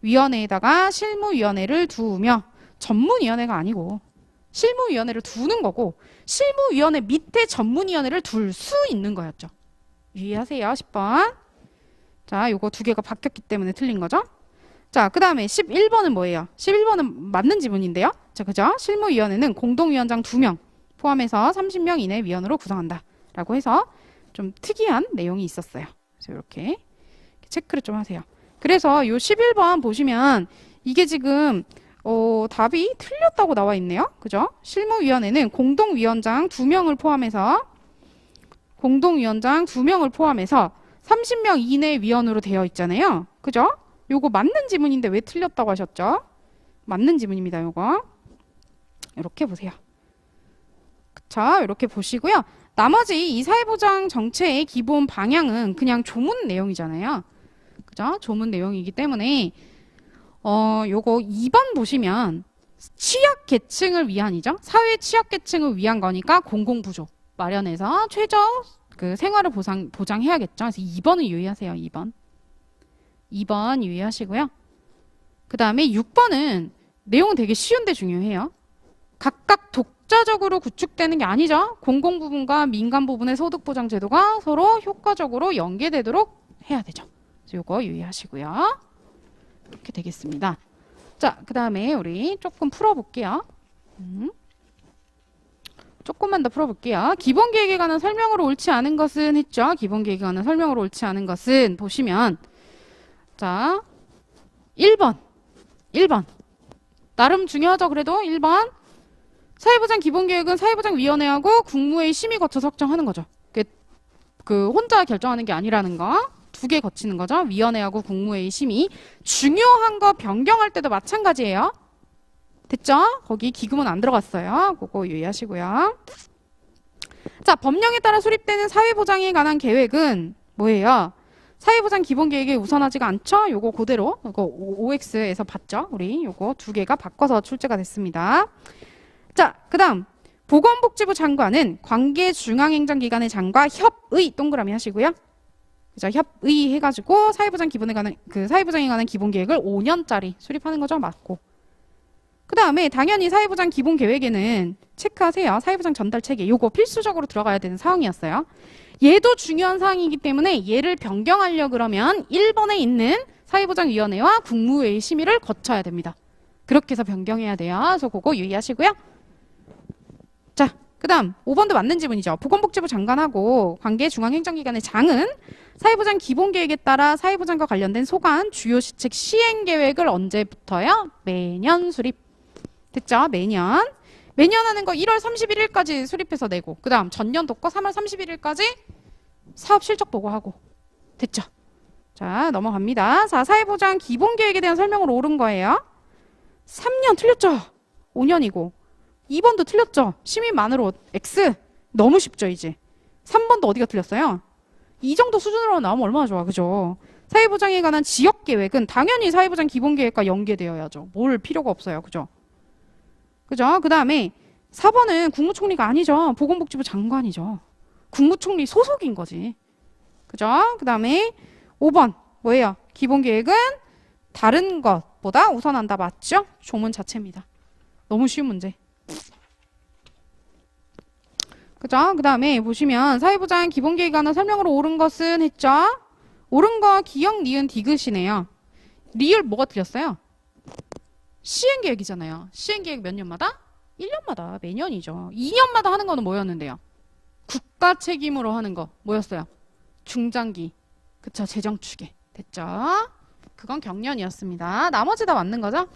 위원회에다가 실무위원회를 두며 전문위원회가 아니고 실무위원회를 두는 거고 실무위원회 밑에 전문위원회를 둘 수 있는 거였죠. 유의하세요. 10번. 자, 요거 2개가 바뀌었기 때문에 틀린 거죠. 자, 그 다음에 11번은 뭐예요? 11번은 맞는 지문인데요. 자, 그죠? 실무위원회는 공동위원장 2명 포함해서 30명 이내 위원으로 구성한다. 라고 해서 좀 특이한 내용이 있었어요. 그래서 이렇게 체크를 좀 하세요. 그래서 요 11번 보시면 이게 지금 답이 틀렸다고 나와 있네요. 그죠? 실무위원회는 공동위원장 2명을 포함해서 30명 이내 위원으로 되어 있잖아요. 그죠? 요거 맞는 지문인데 왜 틀렸다고 하셨죠? 맞는 지문입니다. 요거. 이렇게 보세요. 그쵸? 이렇게 보시고요. 나머지 이 사회보장 정책의 기본 방향은 그냥 조문 내용이잖아요. 그죠? 조문 내용이기 때문에 요거 2번 보시면 취약계층을 위한이죠. 사회 취약계층을 위한 거니까 공공부조 마련해서 최저 그 생활을 보장해야겠죠. 그래서 2번을 유의하세요. 2번 유의하시고요. 그 다음에 6번은 내용은 되게 쉬운데 중요해요. 각각 독자적으로 구축되는 게 아니죠. 공공부분과 민간부분의 소득보장 제도가 서로 효과적으로 연계되도록 해야 되죠. 그래서 이거 유의하시고요. 이렇게 되겠습니다. 자, 그 다음에 우리 조금 풀어볼게요. 조금만 더 풀어볼게요. 기본계획에 관한 설명으로 옳지 않은 것은 했죠. 기본계획에 관한 설명으로 옳지 않은 것은 보시면 자 1번 나름 중요하죠. 그래도 1번 사회보장 기본계획은 사회보장위원회하고 국무회의 심의 거쳐 석정하는 거죠. 그 혼자 결정하는 게 아니라는 거. 두 개 거치는 거죠. 위원회하고 국무회의 심의. 중요한 거 변경할 때도 마찬가지예요. 됐죠? 거기 기금은 안 들어갔어요. 그거 유의하시고요. 자, 법령에 따라 수립되는 사회보장에 관한 계획은 뭐예요? 사회보장 기본계획에 우선하지가 않죠? 요거 그대로, 이거 OX에서 봤죠? 우리 요거 두 개가 바꿔서 출제가 됐습니다. 자, 그 다음 보건복지부 장관은 관계 중앙행정기관의 장과 협의 동그라미 하시고요. 그죠? 협의 해가지고 사회보장에 관한 기본계획을 5년짜리 수립하는 거죠? 맞고. 그 다음에 당연히 사회보장 기본계획에는 체크하세요. 사회보장 전달 체계. 요거 필수적으로 들어가야 되는 사항이었어요. 얘도 중요한 사항이기 때문에 얘를 변경하려 그러면 1번에 있는 사회보장위원회와 국무회의 심의를 거쳐야 됩니다. 그렇게 해서 변경해야 돼요. 그래서 그거 유의하시고요. 자, 그 다음 5번도 맞는 지문이죠. 보건복지부 장관하고 관계중앙행정기관의 장은 사회보장 기본계획에 따라 사회보장과 관련된 소관, 주요 시책 시행계획을 언제부터요? 매년 수립. 됐죠? 매년. 매년 하는 거 1월 31일까지 수립해서 내고, 그 다음 전년도 거 3월 31일까지 사업 실적 보고하고. 됐죠? 자, 넘어갑니다. 자, 사회보장 기본계획에 대한 설명으로 옳은 거예요. 3년 틀렸죠? 5년이고. 2번도 틀렸죠? 시민만으로 X. 너무 쉽죠, 이제. 3번도 어디가 틀렸어요? 이 정도 수준으로 나오면 얼마나 좋아, 그죠? 사회보장에 관한 지역계획은 당연히 사회보장 기본계획과 연계되어야죠. 뭘 필요가 없어요, 그죠? 그죠? 그 다음에 4번은 국무총리가 아니죠. 보건복지부 장관이죠. 국무총리 소속인 거지. 그죠? 그 다음에 5번 뭐예요? 기본계획은 다른 것보다 우선한다. 맞죠? 조문 자체입니다. 너무 쉬운 문제. 그죠? 그 다음에 보시면 사회보장 기본계획에 관한 설명으로 옳은 것은 했죠? 옳은 거 기역, 니은, 디귿이네요. 리을 뭐가 틀렸어요? 시행계획이잖아요. 시행계획 몇 년마다? 1년마다. 매년이죠. 2년마다 하는 거는 뭐였는데요? 국가 책임으로 하는 거 뭐였어요? 중장기. 그쵸? 재정추계. 됐죠? 그건 경년이었습니다. 나머지 다 맞는 거죠?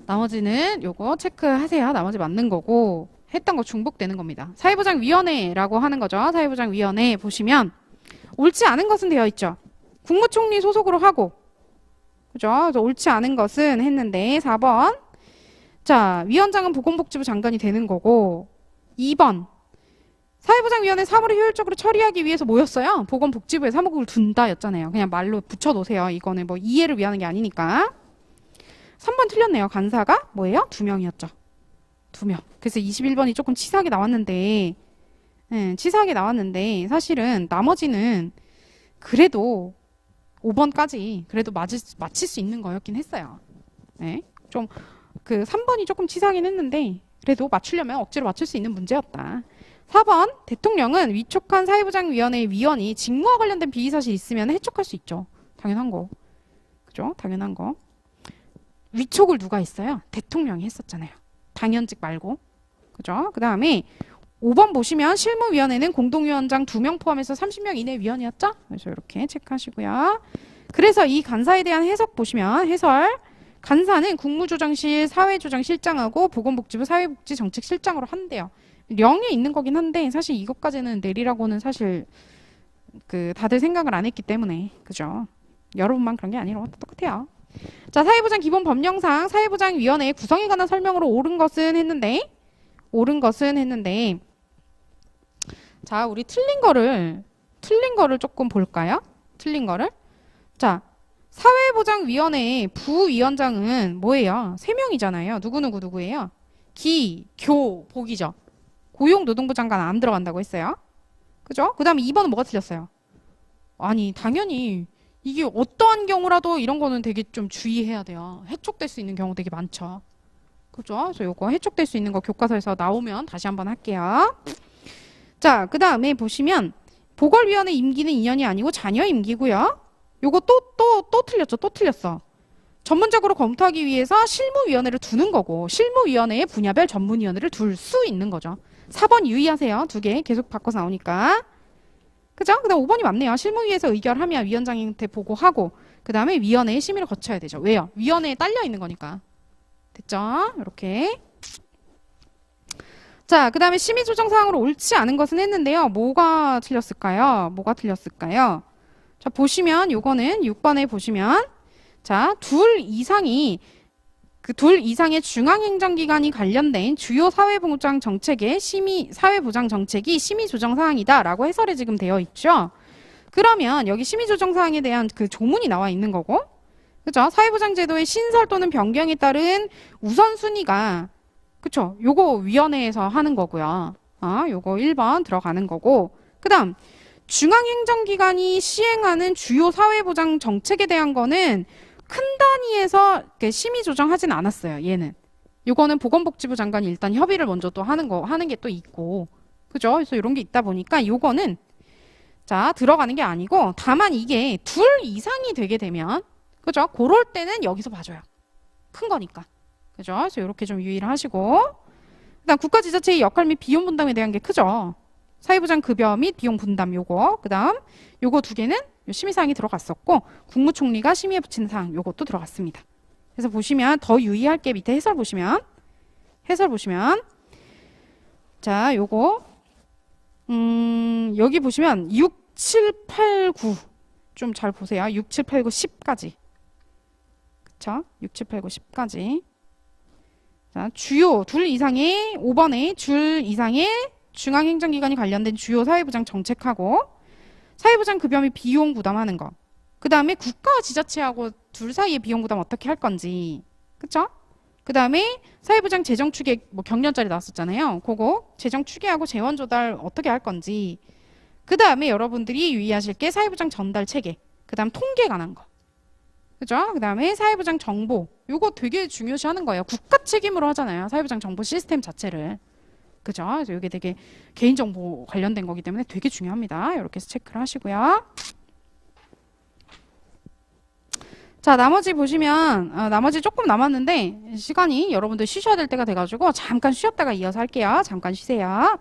나머지는 요거 체크하세요. 나머지 맞는 거고 했던 거 중복되는 겁니다. 사회보장위원회라고 하는 거죠. 사회보장위원회 보시면 옳지 않은 것은 되어 있죠. 국무총리 소속으로 하고, 그죠? 그래서 옳지 않은 것은 했는데 4번. 자, 위원장은 보건복지부 장관이 되는 거고, 2번. 사회보장위원회 사무를 효율적으로 처리하기 위해서 뭐였어요? 보건복지부에 사무국을 둔다였잖아요. 그냥 말로 붙여놓으세요. 이거는 뭐 이해를 위하는 게 아니니까. 3번 틀렸네요. 간사가 뭐예요? 2명이었죠. 2명. 그래서 21번이 조금 치사하게 나왔는데, 치사하게 나왔는데 사실은 나머지는 그래도 5번까지 그래도 맞힐 수 있는 거였긴 했어요. 네. 좀 그 3번이 조금 치사하긴 했는데 그래도 맞추려면 억지로 맞출 수 있는 문제였다. 4번 대통령은 위촉한 사회보장위원회의 위원이 직무와 관련된 비리사실이 있으면 해촉할 수 있죠. 당연한 거. 그죠? 당연한 거. 위촉을 누가 했어요? 대통령이 했었잖아요. 당연직 말고. 그죠? 그 다음에 5번 보시면 실무위원회는 공동위원장 2명 포함해서 30명 이내 위원이었죠? 그래서 이렇게 체크하시고요. 그래서 이 간사에 대한 해석 보시면 해설. 간사는 국무조정실 사회조정실장하고 보건복지부 사회복지정책실장으로 한대요. 령에 있는 거긴 한데 사실 이것까지는 내리라고는 사실 그 다들 생각을 안 했기 때문에 그죠? 여러분만 그런 게 아니라 똑같아요. 자, 사회보장 기본 법령상 사회보장위원회의 구성에 관한 설명으로 옳은 것은 했는데 자, 우리 틀린 거를 조금 볼까요? 틀린 거를. 자, 사회보장위원회의 부위원장은 뭐예요? 3명이잖아요. 누구예요? 기, 교, 복이죠. 고용노동부 장관 안 들어간다고 했어요. 그죠? 그 다음에 2번은 뭐가 틀렸어요? 아니, 당연히 이게 어떠한 경우라도 이런 거는 되게 좀 주의해야 돼요. 해촉될 수 있는 경우 되게 많죠. 그죠? 그래서 요거 해촉될 수 있는 거 교과서에서 나오면 다시 한번 할게요. 자, 그 다음에 보시면 보궐위원회 임기는 2년이 아니고 잔여 임기고요. 요거 또 틀렸죠. 또 틀렸어. 전문적으로 검토하기 위해서 실무위원회를 두는 거고 실무위원회에 분야별 전문위원회를 둘 수 있는 거죠. 4번 유의하세요. 2개 계속 바꿔서 나오니까. 그죠? 그 다음 5번이 맞네요. 실무위에서 의결하면 위원장한테 보고하고 그 다음에 위원회의 심의를 거쳐야 되죠. 왜요? 위원회에 딸려 있는 거니까. 됐죠? 이렇게. 자, 그 다음에 심의 조정 사항으로 옳지 않은 것은 했는데요. 뭐가 틀렸을까요? 뭐가 틀렸을까요? 자, 보시면 요거는 6번에 보시면 자, 둘 이상의 중앙행정기관이 관련된 주요 사회보장 정책의 사회보장 정책이 심의 조정 사항이다라고 해설이 지금 되어 있죠. 그러면 여기 심의 조정 사항에 대한 그 조문이 나와 있는 거고, 그죠? 사회보장제도의 신설 또는 변경에 따른 우선순위가, 그쵸? 요거 위원회에서 하는 거고요. 요거 1번 들어가는 거고, 그 다음 중앙행정기관이 시행하는 주요 사회보장 정책에 대한 거는 큰 단위에서 심의 조정하진 않았어요. 얘는. 요거는 보건복지부 장관이 일단 협의를 먼저 또 하는 게 또 있고, 그죠? 그래서 이런 게 있다 보니까 요거는 자, 들어가는 게 아니고, 다만 이게 둘 이상이 되게 되면, 그죠? 그럴 때는 여기서 봐줘요. 큰 거니까. 그죠? 그래서 이렇게 좀 유의를 하시고, 그다음 국가지자체의 역할 및 비용 분담에 대한 게 크죠. 사회보장 급여 및 비용 분담 요거, 그다음 요거 두 개는 심의사항이 들어갔었고, 국무총리가 심의에 붙이는 사항 요것도 들어갔습니다. 그래서 보시면 더 유의할 게 밑에 해설 보시면, 자, 요거 여기 보시면 6, 7, 8, 9 좀 잘 보세요. 6, 7, 8, 9, 10까지. 그쵸? 6, 7, 8, 9, 10까지. 자, 주요 둘 이상의 5번에 줄 이상의 중앙행정기관이 관련된 주요 사회보장 정책하고 사회보장 급여 및 비용 부담하는 거. 그 다음에 국가와 지자체하고 둘 사이의 비용 부담 어떻게 할 건지. 그쵸? 그 다음에 사회보장 재정 추계, 뭐 경련짜리 나왔었잖아요. 그거 재정 추계하고 재원 조달 어떻게 할 건지. 그 다음에 여러분들이 유의하실 게 사회보장 전달 체계. 그 다음 통계 관한 거. 그죠? 그 다음에 사회보장 정보. 요거 되게 중요시 하는 거예요. 국가 책임으로 하잖아요. 사회보장 정보 시스템 자체를. 그죠? 그래서 이게 되게 개인정보 관련된 거기 때문에 되게 중요합니다. 이렇게 해서 체크를 하시고요. 자, 나머지 보시면 나머지 조금 남았는데 시간이 여러분들 쉬셔야 될 때가 돼가지고 잠깐 쉬었다가 이어서 할게요. 잠깐 쉬세요.